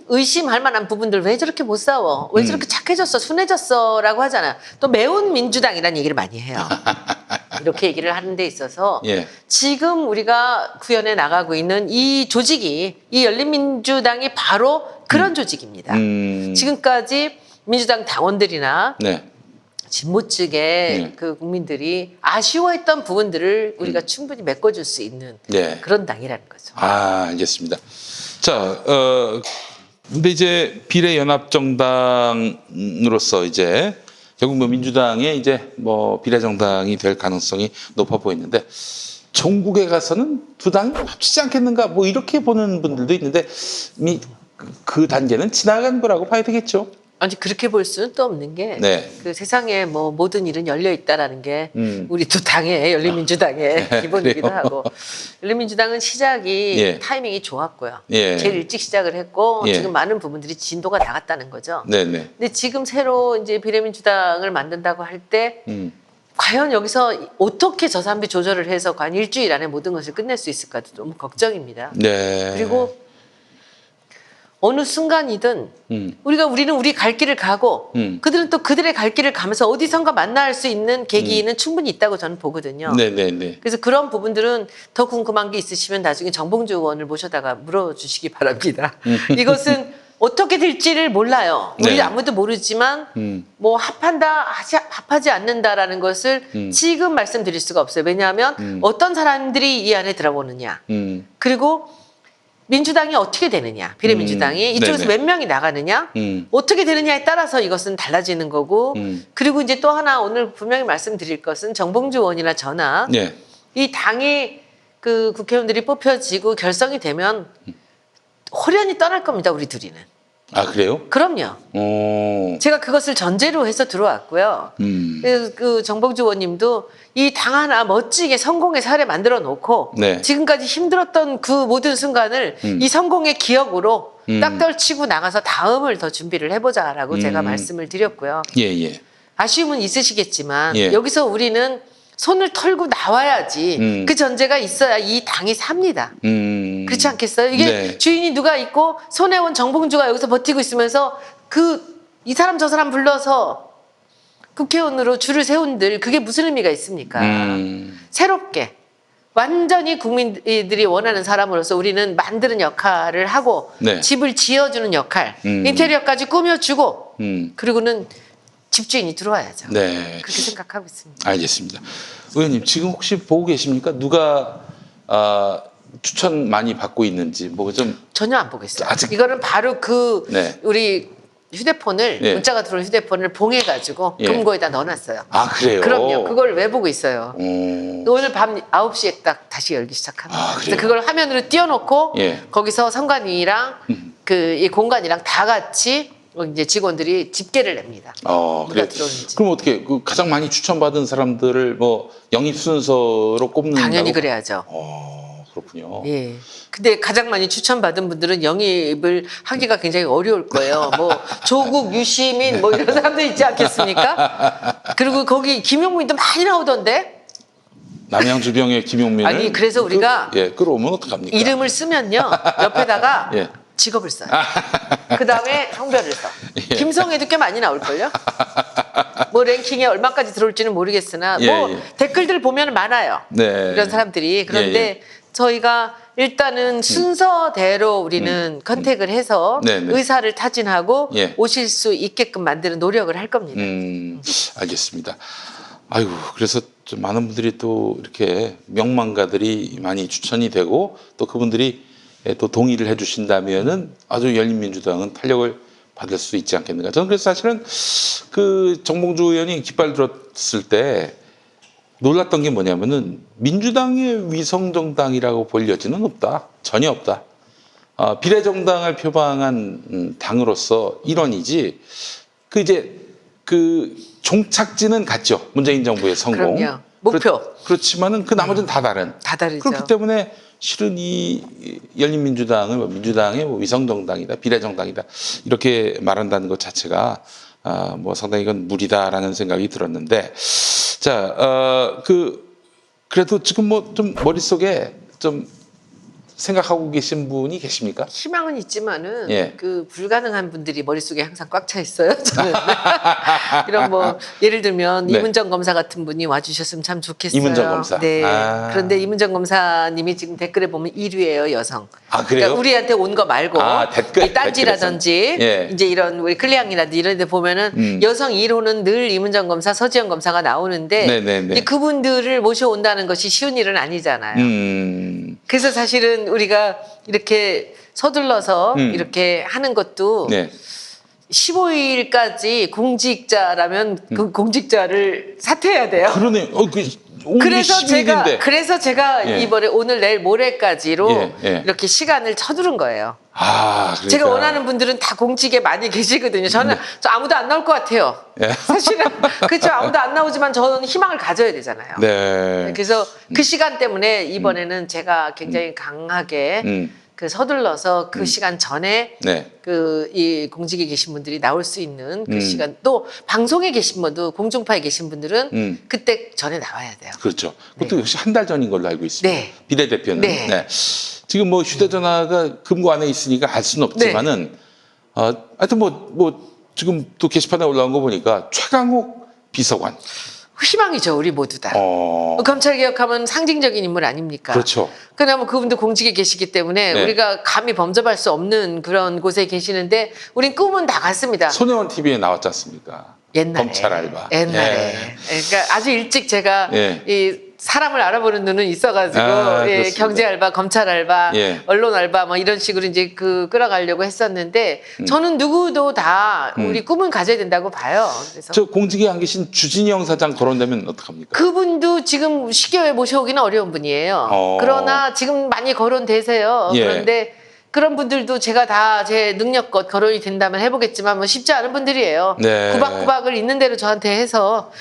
의심할 만한 부분들 왜 저렇게 못 싸워? 왜 저렇게 착해졌어? 순해졌어? 라고 하잖아. 또 매운 민주당이라는 얘기를 많이 해요. 이렇게 얘기를 하는 데 있어서 예. 지금 우리가 구현해 나가고 있는 이 조직이 이 열린민주당이 바로 그런 조직입니다. 지금까지 민주당 당원들이나 네, 진보 측의 그 국민들이 아쉬워했던 부분들을 우리가 충분히 메꿔줄 수 있는 네. 그런 당이라는 거죠. 알겠습니다. 자, 근데 이제 비례연합정당으로서 이제 결국 뭐 민주당의 이제 뭐 비례정당이 될 가능성이 높아 보이는데 전국에 가서는 두 당이 합치지 않겠는가 뭐 이렇게 보는 분들도 있는데 이미 그 단계는 지나간 거라고 봐야 되겠죠. 아니 그렇게 볼 수는 또 없는 게 그 네. 세상에 뭐 모든 일은 열려 있다라는 게 우리 두 당의 열린민주당의 기본이기도 그래요? 하고 열린민주당은 시작이 예. 타이밍이 좋았고요. 예. 제일 일찍 시작을 했고 예. 지금 많은 부분들이 진도가 나갔다는 거죠. 네네. 근데 지금 새로 이제 비례민주당을 만든다고 할 때 과연 여기서 어떻게 저 사람들이 조절을 해서 과연 일주일 안에 모든 것을 끝낼 수 있을까도 너무 걱정입니다. 네. 그리고 어느 순간이든 우리는 우리 갈 길을 가고 그들은 또 그들의 갈 길을 가면서 어디선가 만날 수 있는 계기는 충분히 있다고 저는 보거든요. 네네네. 그래서 그런 부분들은 더 궁금한 게 있으시면 나중에 정봉주 의원을 모셔다가 물어주시기 바랍니다. 이것은 어떻게 될지를 몰라요. 우리 네. 아무도 모르지만 뭐 합하지 않는다라는 것을 지금 말씀드릴 수가 없어요. 왜냐하면 어떤 사람들이 이 안에 들어오느냐. 그리고 민주당이 어떻게 되느냐, 비례민주당이 이쪽에서 네네. 몇 명이 나가느냐, 어떻게 되느냐에 따라서 이것은 달라지는 거고, 그리고 이제 또 하나 오늘 분명히 말씀드릴 것은 정봉주 의원이나 저나 예. 이 당이 그 국회의원들이 뽑혀지고 결성이 되면 홀연히 떠날 겁니다, 우리 둘이는. 아, 그래요? 그럼요. 오. 제가 그것을 전제로 해서 들어왔고요. 그래서 그 정봉주 의원님도 이 당 하나 멋지게 성공의 사례 만들어 놓고 네. 지금까지 힘들었던 그 모든 순간을 이 성공의 기억으로 딱 떨치고 나가서 다음을 더 준비를 해보자라고 제가 말씀을 드렸고요. 예, 예. 아쉬움은 있으시겠지만 예. 여기서 우리는 손을 털고 나와야지 그 전제가 있어야 이 당이 삽니다. 그렇지 않겠어요? 이게 네. 주인이 누가 있고 손해원 정봉주가 여기서 버티고 있으면서 이 사람 저 사람 불러서 국회의원으로 줄을 세운들 그게 무슨 의미가 있습니까? 새롭게 완전히 국민들이 원하는 사람으로서 우리는 만드는 역할을 하고 네. 집을 지어주는 역할, 인테리어까지 꾸며주고 그리고는 집주인이 들어와야죠. 네. 그렇게 생각하고 있습니다. 알겠습니다. 의원님 지금 혹시 보고 계십니까? 누가 추천 많이 받고 있는지 뭐 좀 전혀 안 보고 있어요. 아직- 이거는 바로 네. 우리 휴대폰을 예. 문자가 들어온 휴대폰을 봉해가지고 예. 금고에다 넣어놨어요. 아, 그래요? 그럼요. 그걸 왜 보고 있어요? 오. 오늘 밤 9시에 딱 다시 열기 시작합니다. 아, 그래서 그래요? 그걸 화면으로 띄워놓고 예. 거기서 선관위랑 이 공간이랑 다 같이 이제 직원들이 집계를 냅니다. 누가 그래. 들어오는지. 그럼 어떻게 그 가장 많이 추천받은 사람들을 뭐 영입 순서로 꼽는다고? 당연히 그래야죠. 그렇군요. 예. 근데 가장 많이 추천받은 분들은 영입을 하기가 굉장히 어려울 거예요. 뭐 조국, 유시민 뭐 이런 사람들 있지 않겠습니까? 그리고 거기 김용민도 많이 나오던데. 남양주병의 김용민을 아니, 그래서 우리가 끌어오면 어떡합니까? 이름을 쓰면요 옆에다가 예. 직업을 써요. 그 다음에 성별을 써. 김성애도 꽤 많이 나올걸요? 뭐 랭킹에 얼마까지 들어올지는 모르겠으나 뭐 댓글들 보면 많아요. 네. 이런 사람들이. 그런데 저희가 일단은 순서대로 우리는 컨택을 해서 네네. 의사를 타진하고 예. 오실 수 있게끔 만드는 노력을 할 겁니다. 알겠습니다. 아이고, 그래서 좀 많은 분들이 또 이렇게 명망가들이 많이 추천이 되고 또 그분들이 또 동의를 해주신다면은 아주 열린민주당은 탄력을 받을 수 있지 않겠는가. 저는 그래서 사실은 그 정봉주 의원이 깃발 들었을 때 놀랐던 게 뭐냐면은 민주당의 위성정당이라고 볼 여지는 없다. 전혀 없다. 비례정당을 표방한 당으로서 일원이지 그 종착지는 같죠. 문재인 정부의 성공. 그럼요. 목표. 그렇지만은 그 나머지는 다 다른. 다 다르죠. 그렇기 때문에 실은 이 열린민주당을 민주당의 위성정당이다, 비례정당이다 이렇게 말한다는 것 자체가 뭐 상당히 이건 무리다라는 생각이 들었는데, 자, 그래도 지금 뭐 좀 머릿속에 좀 생각하고 계신 분이 계십니까? 희망은 있지만은 예. 그 불가능한 분들이 머릿속에 항상 꽉 차 있어요. 저는 이런 뭐 예를 들면 네. 이문정 검사 같은 분이 와주셨으면 참 좋겠어요. 이문정 검사. 네. 아. 그런데 이문정 검사님이 지금 댓글에 보면 1위예요, 여성. 아, 그래요? 그러니까 우리한테 온 거 말고 댓글, 이 딴지라든지 예. 이제 이런 우리 클리앙이라든지 이런 데 보면은 여성 1호는 늘 이문정 검사, 서지영 검사가 나오는데 네네네. 이제 그분들을 모셔온다는 것이 쉬운 일은 아니잖아요. 그래서 사실은 우리가 이렇게 서둘러서 이렇게 하는 것도 네. 15일까지 공직자라면 그 공직자를 사퇴해야 돼요. 그러네. 오늘 그래서 10일인데. 제가 예. 이번에 오늘 내일 모레까지로 예, 예. 이렇게 시간을 쳐두른 거예요. 그러니까. 제가 원하는 분들은 다 공직에 많이 계시거든요. 저는 저 아무도 안 나올 것 같아요. 예. 사실은 그렇죠. 아무도 안 나오지만 저는 희망을 가져야 되잖아요. 네. 그래서 그 시간 때문에 이번에는 제가 굉장히 강하게 그 서둘러서 그 시간 전에 네. 이 공직에 계신 분들이 나올 수 있는 그 시간, 또 방송에 계신 분도 공중파에 계신 분들은 그때 전에 나와야 돼요. 그렇죠. 그것도 역시 한 달 전인 걸로 알고 있습니다. 네. 비례대표는. 네. 지금 뭐 휴대전화가 금고 안에 있으니까 알 수는 없지만은, 하여튼 뭐 지금 또 게시판에 올라온 거 보니까 최강욱 비서관. 희망이죠, 우리 모두 다. 검찰개혁하면 상징적인 인물 아닙니까? 그렇죠. 그나마 그분도 공직에 계시기 때문에 네. 우리가 감히 범접할 수 없는 그런 곳에 계시는데 우린 꿈은 다 같습니다. 손혜원 TV에 나왔지 않습니까? 옛날에. 검찰 알바. 옛날에. 예. 그러니까 아주 일찍 제가 예. 이 사람을 알아보는 눈은 있어가지고 예, 그렇습니다. 경제 알바, 검찰 알바, 예. 언론 알바 뭐 이런 식으로 이제 끌어가려고 했었는데 저는 누구도 다 우리 꿈은 가져야 된다고 봐요. 그래서 저 공직에 안 계신 주진영 사장 거론되면 어떡합니까? 그분도 지금 쉽게 모셔오기는 어려운 분이에요. 그러나 지금 많이 거론되세요. 예. 그런데 그런 분들도 제가 다 제 능력껏 거론이 된다면 해보겠지만 뭐 쉽지 않은 분들이에요. 네. 구박구박을 있는 대로 저한테 해서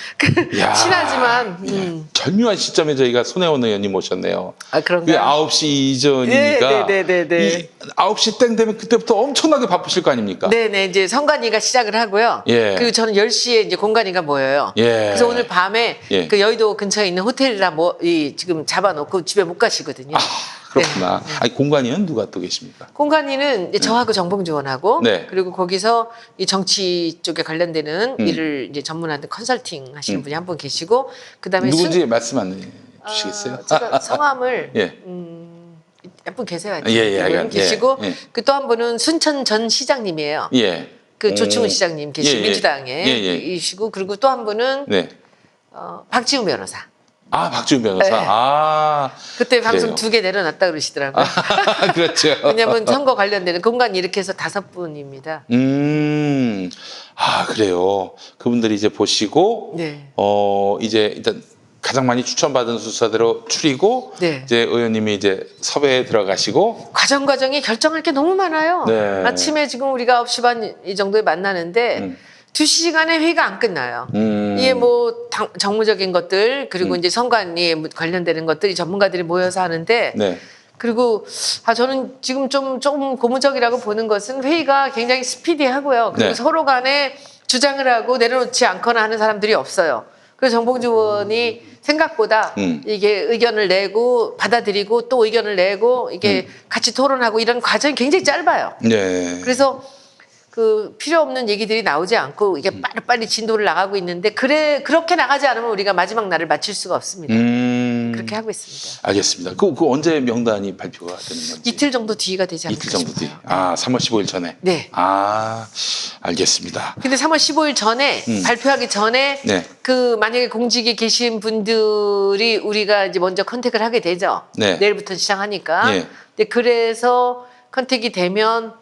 야. 친하지만 절묘한 시점에 저희가 손혜원 의원님 모셨네요. 아 그게 그런가요? 9시 이전이니까 네. 이 9시 땡 되면 그때부터 엄청나게 바쁘실 거 아닙니까? 네네 이제 성관이가 시작을 하고요. 예. 그리고 저는 10시에 이제 공관이가 모여요. 예. 그래서 오늘 밤에 예. 그 여의도 근처에 있는 호텔이라 지금 잡아놓고 집에 못 가시거든요. 그렇구나. 네. 아니 공관위는 누가 또 계십니까? 공관이는 이제 저하고 정봉주원하고 네. 그리고 거기서 이 정치 쪽에 관련되는 일을 이제 전문하는 컨설팅 하시는 분이 한 분 계시고 그다음에 누군지 말씀 안 해주시겠어요? 제가 성함을 예. 분 계세요. 예, 분 계시고 예. 그 또 한 분은 순천 전 시장님이에요. 예. 그 조충훈 시장님 계신 예, 예. 민주당에 예, 예. 이시고 그리고 또 한 분은 네. 박지훈 변호사. 아 박지훈 변호사. 네. 아 그때 방송 그래요. 2개 내려놨다 그러시더라고요. 그렇죠. 왜냐면 선거 관련되는 공간 이렇게 해서 5분입니다. 아 그래요. 그분들이 이제 보시고 네. 이제 일단 가장 많이 추천받은 순서대로 추리고 네. 이제 의원님이 이제 섭외에 들어가시고 과정이 결정할 게 너무 많아요. 네. 아침에 지금 우리가 9시 반 이 정도에 만나는데 2시간의 회의가 안 끝나요. 이게 뭐 정무적인 것들 그리고 이제 선관위에 관련되는 것들이 전문가들이 모여서 하는데 네. 그리고 저는 지금 좀 고무적이라고 보는 것은 회의가 굉장히 스피디하고요. 그리고 네. 서로 간에 주장을 하고 내려놓지 않거나 하는 사람들이 없어요. 그래서 정봉주 의원이 생각보다 이게 의견을 내고 받아들이고 또 의견을 내고 이게 같이 토론하고 이런 과정이 굉장히 짧아요. 네. 그래서 그 필요 없는 얘기들이 나오지 않고 이게 빨리빨리 진도를 나가고 있는데 그렇게 나가지 않으면 우리가 마지막 날을 마칠 수가 없습니다. 그렇게 하고 있습니다. 알겠습니다. 그 언제 명단이 발표가 되는 건지? 이틀 정도 뒤가 되지 않을까 이틀 정도 뒤. 싶어요. 아 3월 15일 전에. 네. 아 알겠습니다. 근데 3월 15일 전에 발표하기 전에 네. 그 만약에 공직에 계신 분들이 우리가 이제 먼저 컨택을 하게 되죠. 네. 내일부터 시작하니까. 예. 근데 그래서 컨택이 되면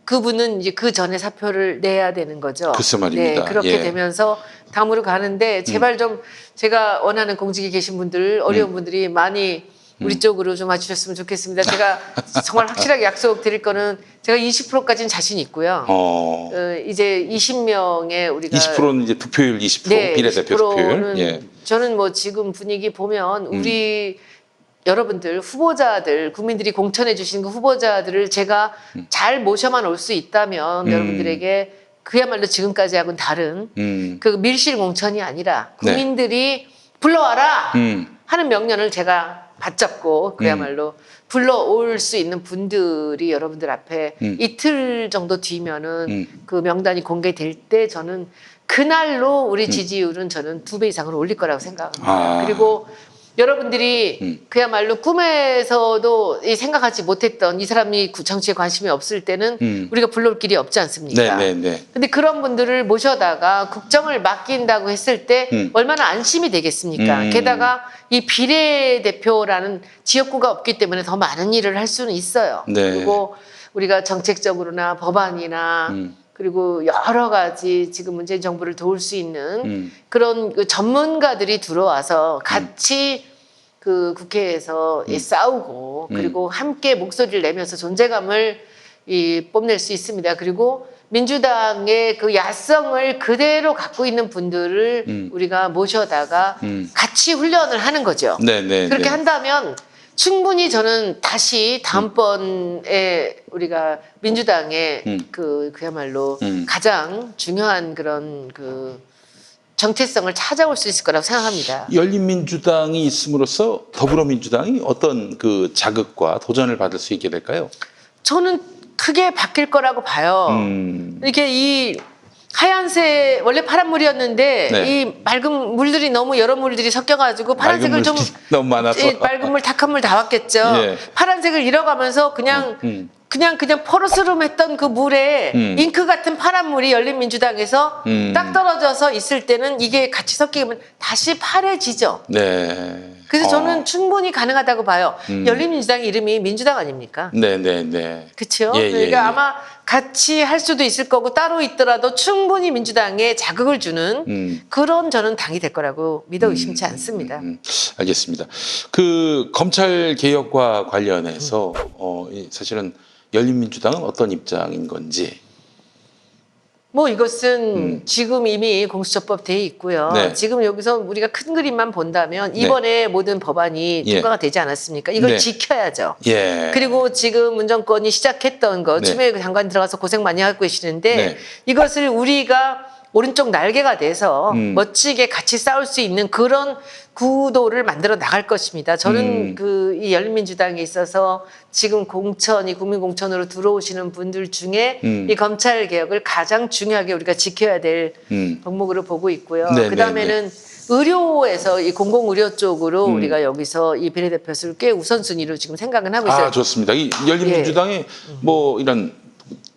그분은 이제 그 전에 사표를 내야 되는 거죠. 글쎄 말입니다. 네, 그렇게 예. 되면서 다음으로 가는데 제발 좀 제가 원하는 공직에 계신 분들 어려운 분들이 많이 우리 쪽으로 좀 와주셨으면 좋겠습니다. 제가 정말 확실하게 약속 드릴 거는 제가 20%까지는 자신 있고요. 이제 20명의 우리가 20%는 이제 득표율 20% 네, 비례대표 20%는 득표율. 예. 저는 뭐 지금 분위기 보면 우리 여러분들 후보자들 국민들이 공천해 주신 그 후보자들을 제가 잘 모셔만 올 수 있다면 여러분들에게 그야말로 지금까지하고는 다른 그 밀실 공천이 아니라 국민들이 불러와라 하는 명령을 제가 받잡고 그야말로 불러올 수 있는 분들이 여러분들 앞에 이틀 정도 뒤면은 그 명단이 공개될 때 저는 그날로 우리 지지율은 저는 2배 이상으로 올릴 거라고 생각합니다. 그리고 여러분들이 그야말로 꿈에서도 생각하지 못했던 이 사람이 정치에 관심이 없을 때는 우리가 불러올 길이 없지 않습니까? 네. 근데 그런 분들을 모셔다가 국정을 맡긴다고 했을 때 얼마나 안심이 되겠습니까? 게다가 이 비례대표라는 지역구가 없기 때문에 더 많은 일을 할 수는 있어요. 네. 그리고 우리가 정책적으로나 법안이나 그리고 여러 가지 지금 문재인 정부를 도울 수 있는 그런 그 전문가들이 들어와서 같이 그 국회에서 싸우고 그리고 함께 목소리를 내면서 존재감을 뽐낼 수 있습니다. 그리고 민주당의 그 야성을 그대로 갖고 있는 분들을 우리가 모셔다가 같이 훈련을 하는 거죠. 그렇게 한다면 충분히 저는 다시 다음번에 우리가 민주당의 그야말로 가장 중요한 그런 그 정체성을 찾아올 수 있을 거라고 생각합니다. 열린민주당이 있음으로써 더불어민주당이 어떤 그 자극과 도전을 받을 수 있게 될까요? 저는 크게 바뀔 거라고 봐요. 이게 하얀색 원래 파란 물이었는데 네. 이 맑은 물들이 너무 여러 물들이 섞여가지고 파란색을 좀 너무 많아서. 맑은 물, 탁한 물 다 왔겠죠. 예. 파란색을 잃어가면서 그냥 포르스름했던 그 물에 잉크 같은 파란 물이 열린민주당에서 딱 떨어져서 있을 때는 이게 같이 섞이면 다시 파래지죠. 네. 그래서 저는 충분히 가능하다고 봐요. 열린민주당 이름이 민주당 아닙니까? 네네네. 그렇죠. 예, 그러니까 예, 예. 아마 같이 할 수도 있을 거고 따로 있더라도 충분히 민주당에 자극을 주는 그런 저는 당이 될 거라고 믿어 의심치 않습니다. 알겠습니다. 그 검찰 개혁과 관련해서 사실은 열린민주당은 어떤 입장인 건지. 뭐 이것은 지금 이미 공수처법 돼 있고요. 네. 지금 여기서 우리가 큰 그림만 본다면 이번에 모든 법안이 예. 통과가 되지 않았습니까? 이걸 네. 지켜야죠. 예. 그리고 지금 문정권이 시작했던 거 네. 추미애 장관 들어가서 고생 많이 하고 계시는데 네. 이것을 우리가 오른쪽 날개가 돼서 멋지게 같이 싸울 수 있는 그런 구도를 만들어 나갈 것입니다. 저는 이 열린민주당에 있어서 지금 공천이 국민공천으로 들어오시는 분들 중에 이 검찰 개혁을 가장 중요하게 우리가 지켜야 될 덕목으로 보고 있고요. 네, 그 다음에는 의료에서 이 공공의료 쪽으로 우리가 여기서 이 비례대표수를 꽤 우선순위로 지금 생각은 하고 있어요. 아, 좋습니다. 이 열린민주당이 뭐 이런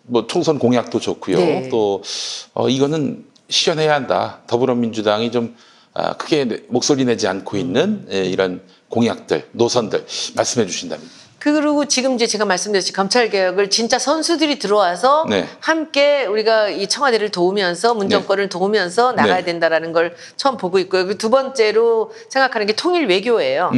뭐 총선 공약도 좋고요. 네. 또 이거는 실현해야 한다. 더불어민주당이 좀 크게 목소리 내지 않고 있는 이런 공약들, 노선들 말씀해 주신다면. 그리고 지금 이제 제가 말씀드렸듯이 검찰 개혁을 진짜 선수들이 들어와서 네. 함께 우리가 이 청와대를 도우면서 문정권을 도우면서 나가야 네. 된다라는 걸 처음 보고 있고요. 그리고 두 번째로 생각하는 게 통일 외교예요.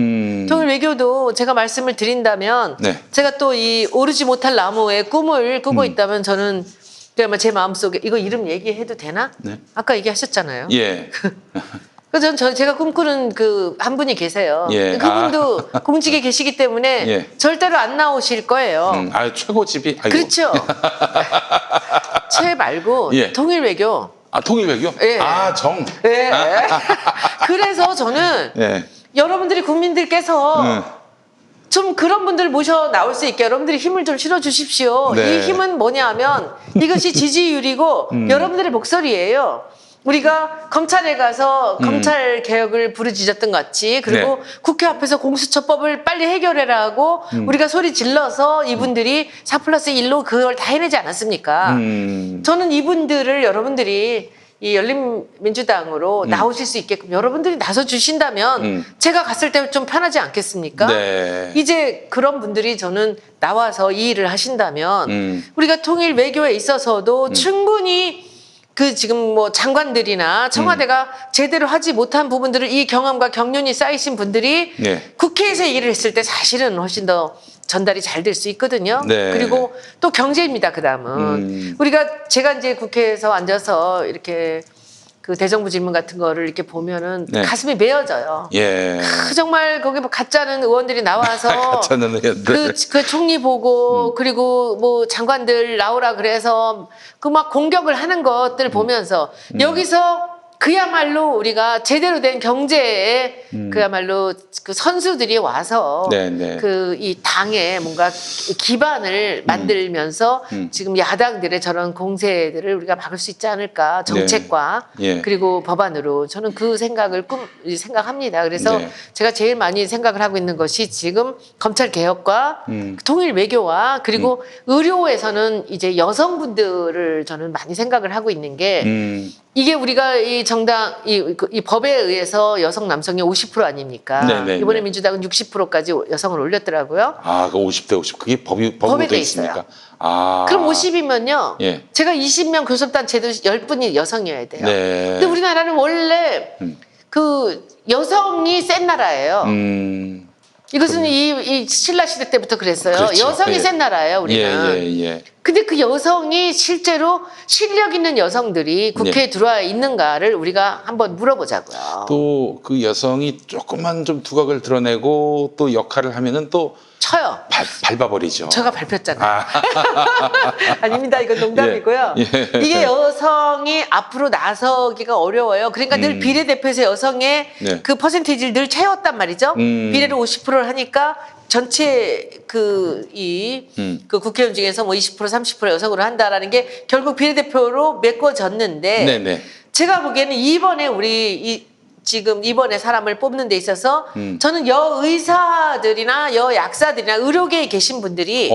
통일 외교도 제가 말씀을 드린다면 네. 제가 또 이 오르지 못할 나무의 꿈을 꾸고 있다면 저는 그냥 제 마음속에 이거 이름 얘기해도 되나? 네. 아까 얘기하셨잖아요. 예. 그래서 제가 꿈꾸는 그 한 분이 계세요. 예. 그분도 공직에 계시기 때문에 예. 절대로 안 나오실 거예요. 최고집이. 아이고. 그렇죠. 채 말고 예. 통일 외교. 통일 외교? 예. 정. 예. 그래서 저는 예. 여러분들이 국민들께서 좀 그런 분들 모셔 나올 수 있게 여러분들이 힘을 좀 실어 주십시오. 네. 이 힘은 뭐냐 하면 이것이 지지율이고 여러분들의 목소리예요. 우리가 검찰에 가서 검찰 개혁을 부르짖었던 것 같이 그리고 네. 국회 앞에서 공수처법을 빨리 해결해라 하고 우리가 소리 질러서 이분들이 4+1로 그걸 다 해내지 않았습니까? 저는 이분들을 여러분들이 이 열린민주당으로 나오실 수 있게끔 여러분들이 나서 주신다면 제가 갔을 때 좀 편하지 않겠습니까? 네. 이제 그런 분들이 저는 나와서 이 일을 하신다면 우리가 통일 외교에 있어서도 충분히 그 지금 뭐 장관들이나 청와대가 제대로 하지 못한 부분들을 이 경험과 경륜이 쌓이신 분들이 네. 국회에서 일을 했을 때 사실은 훨씬 더 전달이 잘 될 수 있거든요. 네. 그리고 또 경제입니다. 그 다음은 제가 이제 국회에서 앉아서 이렇게 그 대정부 질문 같은 거를 이렇게 보면은 네. 가슴이 메어져요. 예. 정말 거기 뭐 가짜는 의원들이 나와서 가짜는 의원들. 그 총리 보고 그리고 뭐 장관들 나오라 그래서 그 막 공격을 하는 것들을 보면서 여기서 그야말로 우리가 제대로 된 경제에 그야말로 그 선수들이 와서 네. 그 이 당에 뭔가 기반을 만들면서 지금 야당들의 저런 공세들을 우리가 막을 수 있지 않을까 정책과 예. 그리고 법안으로 저는 그 생각을 생각합니다. 그래서 네. 제가 제일 많이 생각을 하고 있는 것이 지금 검찰 개혁과 통일 외교와 그리고 의료에서는 이제 여성분들을 저는 많이 생각을 하고 있는 게 이게 우리가 이 정당 이 법에 의해서 여성 남성이 50% 아닙니까? 네네. 이번에 민주당은 60%까지 여성을 올렸더라고요. 그 50대 50. 그게 법으로 법에 돼 돼 있습니까? 있어요. 그럼 50이면요. 예. 제가 20명 교섭단체도 10분이 여성이어야 돼요. 네. 근데 우리나라는 원래 그 여성이 센 나라예요. 이것은 이 신라 시대 때부터 그랬어요. 그렇죠. 여성이 예. 센 나라예요, 우리는. 예. 근데 그 여성이 실제로 실력 있는 여성들이 국회에 들어와 있는가를 우리가 한번 물어보자고요. 또 그 여성이 조금만 좀 두각을 드러내고 또 역할을 하면은 또 쳐요. 밟아버리죠. 제가 밟혔잖아요. 아닙니다. 이건 농담이고요. 예. 이게 여성이 앞으로 나서기가 어려워요. 그러니까 늘 비례대표에서 여성의 네. 그 퍼센테이지를 늘 채웠단 말이죠. 비례를 50%를 하니까 전체 그 국회의원 중에서 뭐 20% 30% 여성으로 한다라는 게 결국 비례대표로 메꿔졌는데 네네. 제가 보기에는 이번에 지금 이번에 사람을 뽑는 데 있어서 저는 여의사들이나 여약사들이나 의료계에 계신 분들이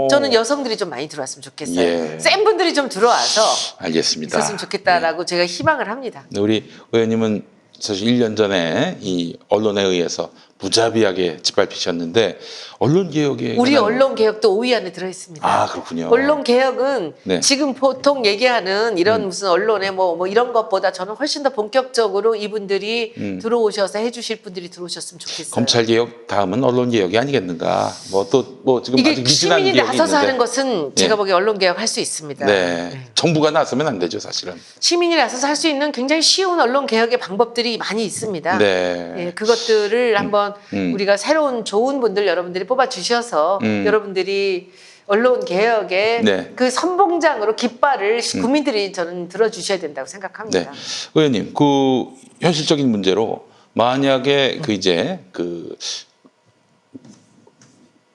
저는 여성들이 좀 많이 들어왔으면 좋겠어요. 예. 센 분들이 좀 들어와서 알겠습니다. 있었으면 좋겠다라고 제가 희망을 합니다. 우리 의원님은 사실 1년 전에 이 언론에 의해서 무자비하게 짓밟히셨는데 언론 개혁에 우리 언론 개혁도 5위 안에 들어 있습니다. 아 그렇군요. 언론 개혁은 네. 지금 보통 얘기하는 이런 무슨 언론에 뭐 이런 것보다 저는 훨씬 더 본격적으로 이분들이 들어오셔서 해주실 분들이 들어오셨으면 좋겠어요. 검찰 개혁 다음은 언론 개혁이 아니겠는가? 뭐 지금 이게 아직 미진한 시민이 개혁이 나서서 있는데. 하는 것은 제가 보기에 언론 개혁할 수 있습니다. 네. 네. 정부가 나서면 안 되죠, 사실은. 시민이 나서서 할 수 있는 굉장히 쉬운 언론 개혁의 방법들이 많이 있습니다. 네. 예, 그것들을 한번 우리가 새로운 좋은 분들 여러분들이 뽑아 주셔서 여러분들이 언론 개혁의 네. 그 선봉장으로 깃발을 국민들이 저는 들어주셔야 된다고 생각합니다. 네. 의원님, 그 현실적인 문제로 만약에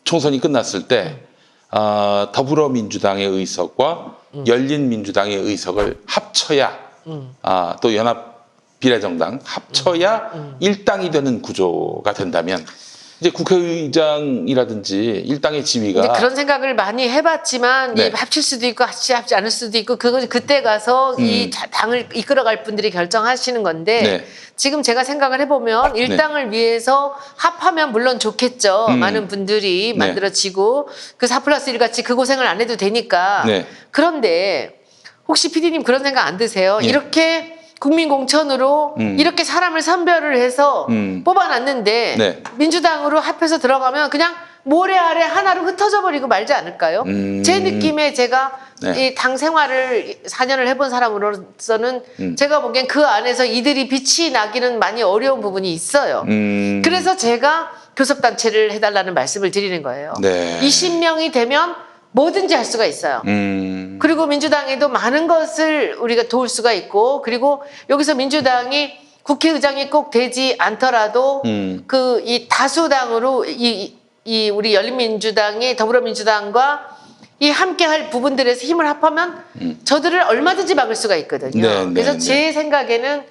총선이 끝났을 때 더불어민주당의 의석과 열린민주당의 의석을 합쳐야 또 연합비례정당 합쳐야 일당이 되는 구조가 된다면 이제 국회의장이라든지 일당의 지위가 근데 그런 생각을 많이 해봤지만 네. 합칠 수도 있고 합치지 않을 수도 있고 그건 그때 가서 이 당을 이끌어갈 분들이 결정하시는 건데 네. 지금 제가 생각을 해보면 일당을 위해서 합하면 물론 좋겠죠. 많은 분들이 만들어지고 그 4+1 같이 그 고생을 안 해도 되니까. 네. 그런데 혹시 PD님 그런 생각 안 드세요? 예. 이렇게 국민공천으로 이렇게 사람을 선별을 해서 뽑아놨는데 네. 민주당으로 합해서 들어가면 그냥 모래 아래 하나로 흩어져 버리고 말지 않을까요? 제 느낌에 제가 네. 이 당 생활을 4년을 해본 사람으로서는 제가 보기엔 그 안에서 이들이 빛이 나기는 많이 어려운 부분이 있어요. 그래서 제가 교섭단체를 해달라는 말씀을 드리는 거예요. 네. 20명이 되면 뭐든지 할 수가 있어요. 그리고 민주당에도 많은 것을 우리가 도울 수가 있고 그리고 여기서 민주당이 국회의장이 꼭 되지 않더라도 그 이 다수당으로 이 우리 열린민주당이 더불어민주당과 이 함께할 부분들에서 힘을 합하면 저들을 얼마든지 막을 수가 있거든요. 네, 그래서 네, 제 생각에는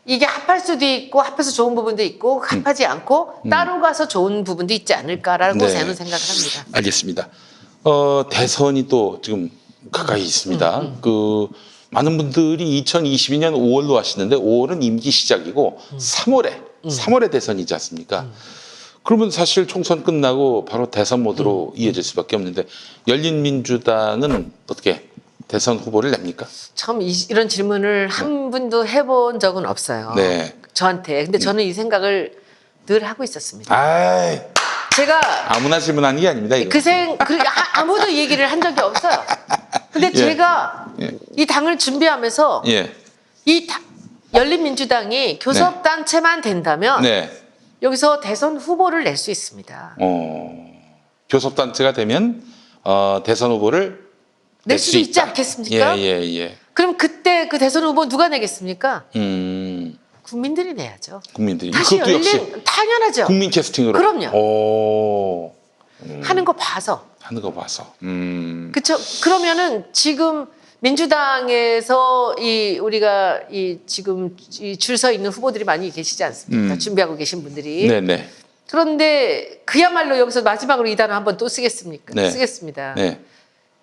이게 합할 수도 있고 합해서 좋은 부분도 있고 합하지 않고 따로 가서 좋은 부분도 있지 않을까라고 네. 저는 생각을 합니다. 알겠습니다. 대선이 또 지금 가까이 있습니다. 그 많은 분들이 2022년 5월로 하시는데 5월은 임기 시작이고 3월에 대선이지 않습니까? 그러면 사실 총선 끝나고 바로 대선 모드로 이어질 수밖에 없는데 열린민주당은 어떻게 대선 후보를 냅니까? 처음 이런 질문을 한 분도 해본 적은 없어요. 네. 저한테. 근데 저는 이 생각을 늘 하고 있었습니다. 아이, 제가 아무나 질문하는 게 아닙니다. 이거. 아무도 이 얘기를 한 적이 없어요. 근데 제가 이 당을 준비하면서 예. 열린민주당이 교섭단체만 된다면 네. 여기서 대선 후보를 낼 수 있습니다. 교섭단체가 되면 대선 후보를 낼 수도 있지 않겠습니까? 예. 그럼 그때 그 대선 후보 누가 내겠습니까? 음. 국민들이 내야죠. 국민들이. 다시 그것도 역시 당연하죠. 국민 캐스팅으로. 그럼요. 하는 거 봐서. 하는 거 봐서. 그렇죠. 그러면은 지금 민주당에서 우리가 지금 줄 서 있는 후보들이 많이 계시지 않습니까? 준비하고 계신 분들이. 네네. 그런데 그야말로 여기서 마지막으로 이 단어 한번 또 쓰겠습니까? 네. 쓰겠습니다. 네.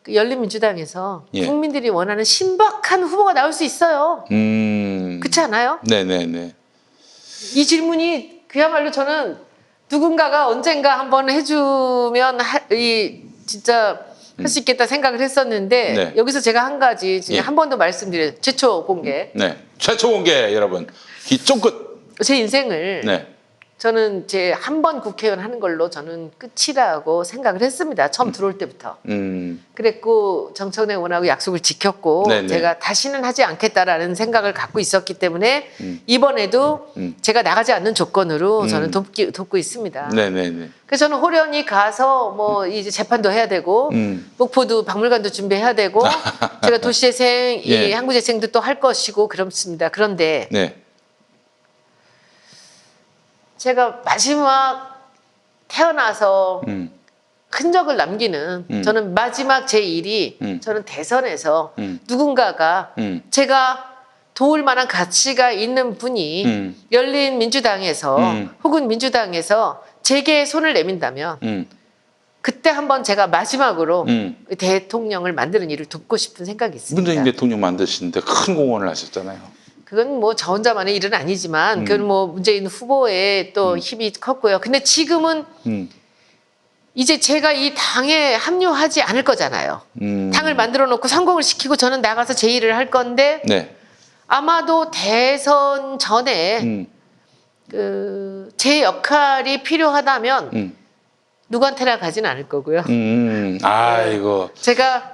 그 열린민주당에서 예. 국민들이 원하는 신박한 후보가 나올 수 있어요. 그렇지 않아요? 네네네. 이 질문이 그야말로 저는 누군가가 언젠가 한번 해주면 진짜 할 수 있겠다 생각을 했었는데 네. 여기서 제가 한 가지 지금 예. 한 번 더 말씀드려요. 최초 공개. 네. 최초 공개 여러분. 귀 쫑긋. 제 인생을 네. 저는 제 한 번 국회의원 하는 걸로 저는 끝이라고 생각을 했습니다. 처음 들어올 때부터. 그랬고 정청래 의원하고 약속을 지켰고 네네. 제가 다시는 하지 않겠다라는 생각을 갖고 있었기 때문에 이번에도 제가 나가지 않는 조건으로 저는 돕고 있습니다. 네네네. 그래서 저는 호련히 가서 뭐 이제 재판도 해야 되고 목포도 박물관도 준비해야 되고 제가 도시재생, 예. 이 항구재생도 또 할 것이고 그렇습니다. 그런데 네. 제가 마지막 태어나서 음. 흔적을 남기는 저는 마지막 제 일이 저는 대선에서 누군가가 제가 도울 만한 가치가 있는 분이 열린 민주당에서 혹은 민주당에서 제게 손을 내민다면 그때 한번 제가 마지막으로 대통령을 만드는 일을 돕고 싶은 생각이 있습니다. 문재인 대통령 만드시는데 큰 공헌을 하셨잖아요. 그건 뭐 저 혼자만의 일은 아니지만 그건 뭐 문재인 후보의 또 힘이 컸고요. 근데 지금은 이제 제가 이 당에 합류하지 않을 거잖아요. 당을 만들어 놓고 성공을 시키고 저는 나가서 제 일을 할 건데 네. 아마도 대선 전에 제 역할이 필요하다면 누구한테나 가지는 않을 거고요. 아이고. 제가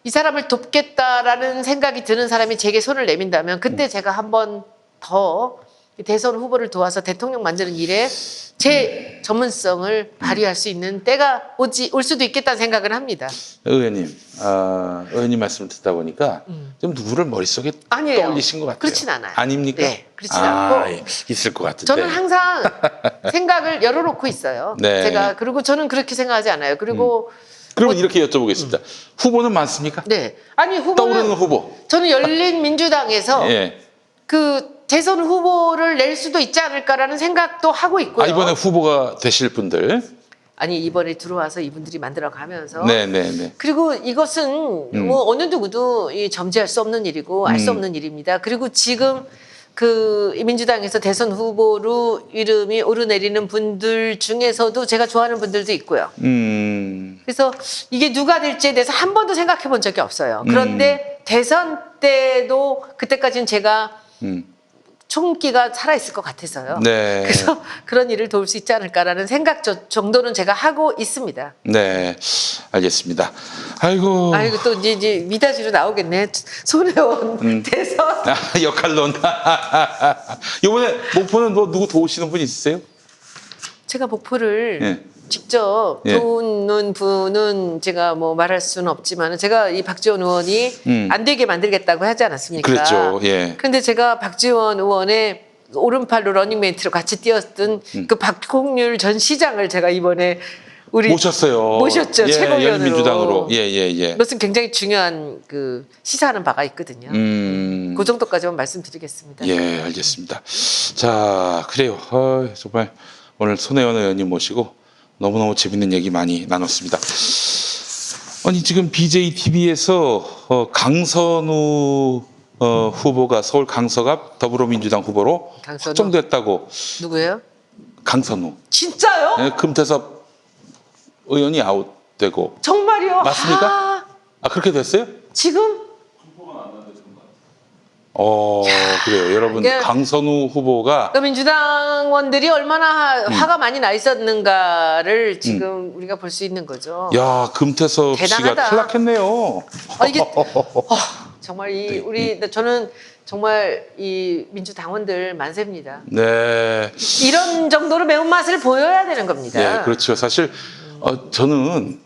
이 사람을 돕겠다라는 생각이 드는 사람이 제게 손을 내민다면 그때 제가 한 번 더 대선 후보를 도와서 대통령 만드는 일에 제 전문성을 발휘할 수 있는 때가 올 수도 있겠다는 생각을 합니다. 의원님, 의원님 말씀을 듣다 보니까 좀 누구를 머릿속에 아니에요. 떠올리신 것 같아요. 그렇진 않아요. 아닙니까? 네, 그렇진 않고. 예, 있을 것 같은데. 저는 항상 생각을 열어놓고 있어요. 네. 제가 그리고 저는 그렇게 생각하지 않아요. 그리고 그러면 이렇게 여쭤보겠습니다. 후보는 많습니까? 네, 아니 떠오르는 후보는 후보. 저는 열린민주당에서 예. 그 대선 후보를 낼 수도 있지 않을까라는 생각도 하고 있고요. 이번에 후보가 되실 분들. 아니 이번에 들어와서 이분들이 만들어가면서 네네네. 그리고 이것은 뭐 어느 누구도 이 점지할 수 없는 일이고 알 수 없는 일입니다. 그리고 지금 그 민주당에서 대선 후보로 이름이 오르내리는 분들 중에서도 제가 좋아하는 분들도 있고요. 그래서 이게 누가 될지에 대해서 한 번도 생각해 본 적이 없어요. 그런데 대선 때도 그때까지는 제가 총기가 살아있을 것 같아서요. 네. 그래서 그런 일을 도울 수 있지 않을까라는 생각 정도는 제가 하고 있습니다. 네. 알겠습니다. 아이고. 아이고 또 이제 미다지로 나오겠네. 손혜원 대선. 역할론. 이번에 목포는 뭐 누구 도우시는 분 있으세요? 제가 목포를 예. 직접 예. 도우는 분은 제가 뭐 말할 수는 없지만 제가 이 박지원 의원이 안 되게 만들겠다고 하지 않았습니까? 그랬죠. 예. 그런데 제가 박지원 의원의 오른팔로 러닝메이트로 같이 뛰었던 그 박홍률 전 시장을 제가 이번에 우리 모셨죠. 예, 최고위원으로. 열린민주당으로. 예. 이것은 굉장히 중요한 그 시사하는 바가 있거든요. 그 정도까지만 말씀드리겠습니다. 예, 알겠습니다. 자, 그래요. 정말 오늘 손혜원 의원님 모시고 너무너무 재밌는 얘기 많이 나눴습니다. 아니 지금 BJ TV에서 강선우 후보가 서울 강서갑 더불어민주당 후보로 강선우? 확정됐다고. 누구예요? 강선우. 진짜요? 네, 금태섭 의원이 아웃되고. 정말요? 맞습니까? 아 그렇게 됐어요? 지금? 그래요. 여러분 이게- 강선우 후보가 그 민주당원들이 얼마나 화가 많이 나 있었는가를 지금 우리가 볼 수 있는 거죠. 야 금태섭 대단하다. 씨가 탈락했네요. 이게 정말 저는 정말 이 민주당원들 만세입니다. 네. 이런 정도로 매운맛을 보여야 되는 겁니다. 네, 그렇죠. 사실 저는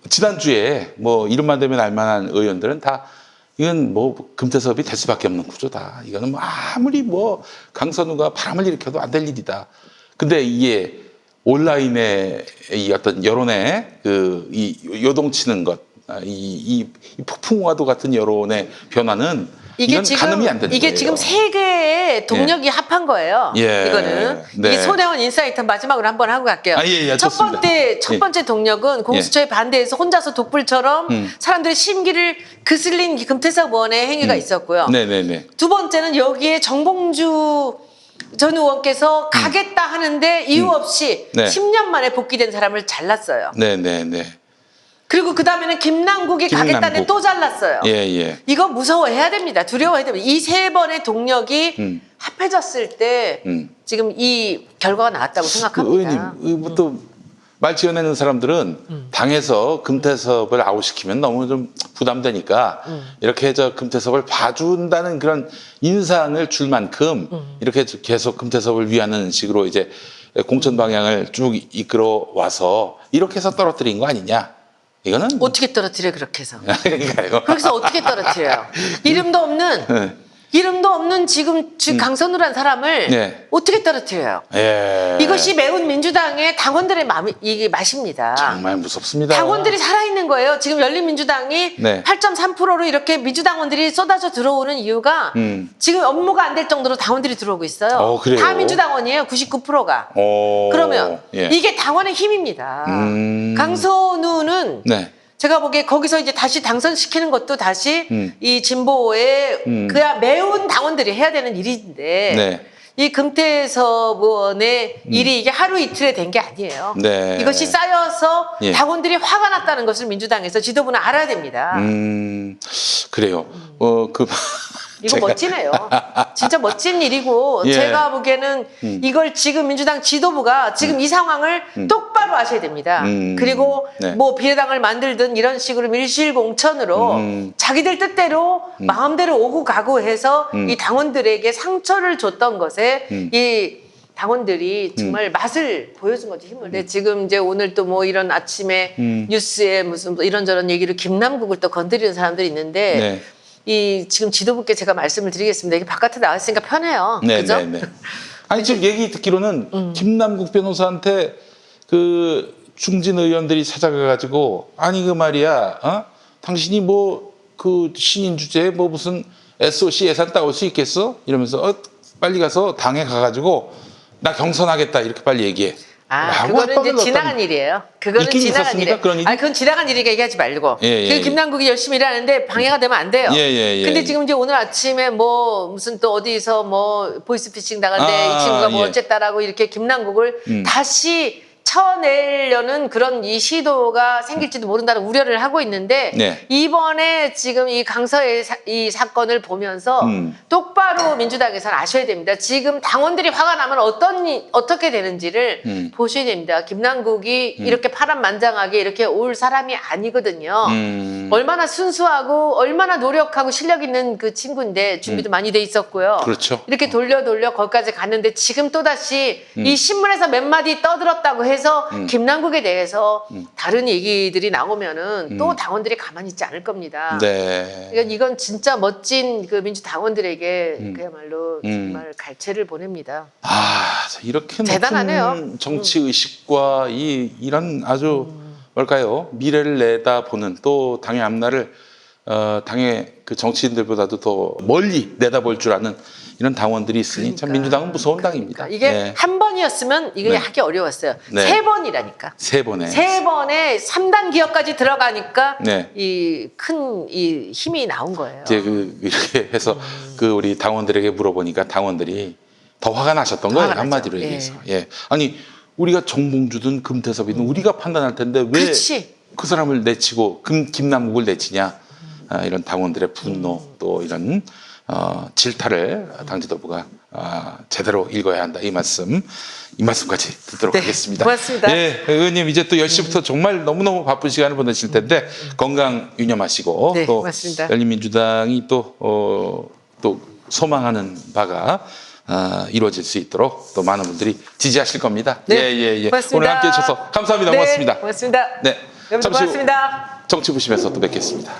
지난주에 뭐 이름만 대면 알만한 의원들은 다 이건 뭐 금태섭이 될 수밖에 없는 구조다. 이거는 뭐 아무리 뭐 강선우가 바람을 일으켜도 안 될 일이다. 근데 이게 온라인의 이 어떤 여론의 이 요동치는 것, 이 폭풍과도 같은 여론의 변화는 이건 가늠이 안 되는 거예요. 이게 지금 세 개의 동력이 합한 거예요. 예. 이거는 네. 이게 손혜원 인사이트 마지막으로 한번 하고 갈게요. 예, 첫 좋습니다. 번째 동력은 공수처에 반대해서 혼자서 독불처럼 사람들의 심기를 그슬린 금태섭 의원의 행위가 있었고요. 네네네. 두 번째는 여기에 정봉주 전 의원께서 가겠다 하는데 이유 없이 네. 10년 만에 복귀된 사람을 잘랐어요. 네네네. 그리고 그 다음에는 김남국이 가겠다는데 또 잘랐어요. 예. 이거 무서워해야 됩니다. 두려워해야 됩니다. 이 세 번의 동력이 합해졌을 때 지금 이 결과가 나왔다고 생각합니다. 의원님, 또 말 지어내는 사람들은 당에서 금태섭을 아웃시키면 너무 좀 부담되니까 이렇게 금태섭을 봐준다는 그런 인상을 줄 만큼 이렇게 계속 금태섭을 위하는 식으로 이제 공천 방향을 쭉 이끌어 와서 이렇게 해서 떨어뜨린 거 아니냐? 이거는 어떻게 떨어뜨려 그렇게 해서? 그러니까요. 그렇게 해서 어떻게 떨어뜨려요? 이름도 없는 네. 이름도 없는 지금 강선우란 사람을 네. 어떻게 떨어뜨려요? 예. 이것이 매운 민주당의 당원들의 이게 맛입니다. 정말 무섭습니다. 당원들이 살아있는 거예요. 지금 열린민주당이 네. 8.3%로 이렇게 민주당원들이 쏟아져 들어오는 이유가 지금 업무가 안 될 정도로 당원들이 들어오고 있어요. 그래요? 다 민주당원이에요. 99%가. 그러면 예. 이게 당원의 힘입니다. 강선우는 네. 제가 보기에 거기서 이제 다시 당선시키는 것도 다시 이 진보의 그야 매운 당원들이 해야 되는 일인데 네. 이 금태섭 의원의 일이 이게 하루 이틀에 된 게 아니에요. 네. 이것이 쌓여서 예. 당원들이 화가 났다는 것을 민주당에서 지도부는 알아야 됩니다. 그래요. 이거 멋지네요. 진짜 멋진 일이고 예. 제가 보기에는 이걸 지금 민주당 지도부가 지금 이 상황을 똑바로 하셔야 됩니다. 그리고 네. 뭐 비례당을 만들든 이런 식으로 밀실공천으로 자기들 뜻대로 마음대로 오고 가고 해서 이 당원들에게 상처를 줬던 것에 이 당원들이 정말 맛을 보여준 거죠, 힘을. 근데 지금 이제 오늘 또 뭐 이런 아침에 뉴스에 무슨 뭐 이런저런 얘기를 김남국을 또 건드리는 사람들이 있는데 네. 이 지금 지도부께 제가 말씀을 드리겠습니다. 이게 바깥에 나왔으니까 편해요. 네, 그죠? 네, 네. 아니 지금 얘기 듣기로는 김남국 변호사한테 그 중진 의원들이 찾아가가지고 아니 그 말이야, 당신이 뭐 그 신인 주제에 뭐 무슨 SOC 예산 따올 수 있겠어? 이러면서 빨리 가서 당에 가가지고 나 경선하겠다 이렇게 빨리 얘기해. 그거는 이제 지나간 일이에요. 그거는 있긴 지나간 있었습니까? 일이에요. 그런 일이? 그건 지나간 일이니까 얘기하지 말고. 그 김남국이 열심히 일하는데 방해가 되면 안 돼요. 예. 근데 지금 이제 오늘 아침에 뭐 무슨 또 어디서 뭐 보이스피싱 당한데 이 친구가 뭐 어쨌다라고 이렇게 김남국을 다시 쳐내려는 그런 이 시도가 생길지도 모른다는 우려를 하고 있는데 네. 이번에 지금 이 강서의 이 사건을 보면서 똑바로 민주당에서는 아셔야 됩니다. 지금 당원들이 화가 나면 어떻게 되는지를 보셔야 됩니다. 김남국이 이렇게 파란만장하게 이렇게 올 사람이 아니거든요. 얼마나 순수하고 얼마나 노력하고 실력 있는 그 친구인데 준비도 많이 돼 있었고요. 그렇죠. 이렇게 돌려 거기까지 갔는데 지금 또다시 이 신문에서 몇 마디 떠들었다고 해서 김남국에 대해서 다른 얘기들이 나오면은 또 당원들이 가만히 있지 않을 겁니다. 네. 그러니까 이건 진짜 멋진 그 민주당원들에게 그야말로 정말 갈채를 보냅니다. 이렇게 대단하네요. 높은 정치 의식과 이런 아주 뭘까요? 미래를 내다보는 또 당의 앞날을 당의 그 정치인들보다도 더 멀리 내다볼 줄 아는 이런 당원들이 있으니 참 민주당은 무서운 당입니다. 이게 네. 한 번이었으면 이게 네. 하기 어려웠어요. 네. 세 번이라니까. 세 번에. 세 번에 3단 기업까지 들어가니까 네. 이 큰 이 힘이 나온 거예요. 이제 이렇게 해서 그 우리 당원들에게 물어보니까 당원들이 더 화가 나셨던 거예요. 화가 한마디로 나죠. 얘기해서. 예. 아니 우리가 정봉주든 금태섭이든 우리가 판단할 텐데 왜 그렇지. 그 사람을 내치고 김남국을 내치냐. 이런 당원들의 분노 또 이런 질타를 당 지도부가 제대로 읽어야 한다. 이 말씀까지 듣도록 하겠습니다. 고맙습니다. 예, 의원님 이제 또 10시부터 정말 너무너무 바쁜 시간을 보내실 텐데 건강 유념하시고 네, 또 고맙습니다. 열린민주당이 또 소망하는 바가 이루어질 수 있도록 또 많은 분들이 지지하실 겁니다. 네, 예. 고맙습니다. 오늘 함께해 주셔서 감사합니다. 네, 고맙습니다. 고맙습니다. 네, 여러분 잠시 후 고맙습니다. 정치 보시면서 또 뵙겠습니다.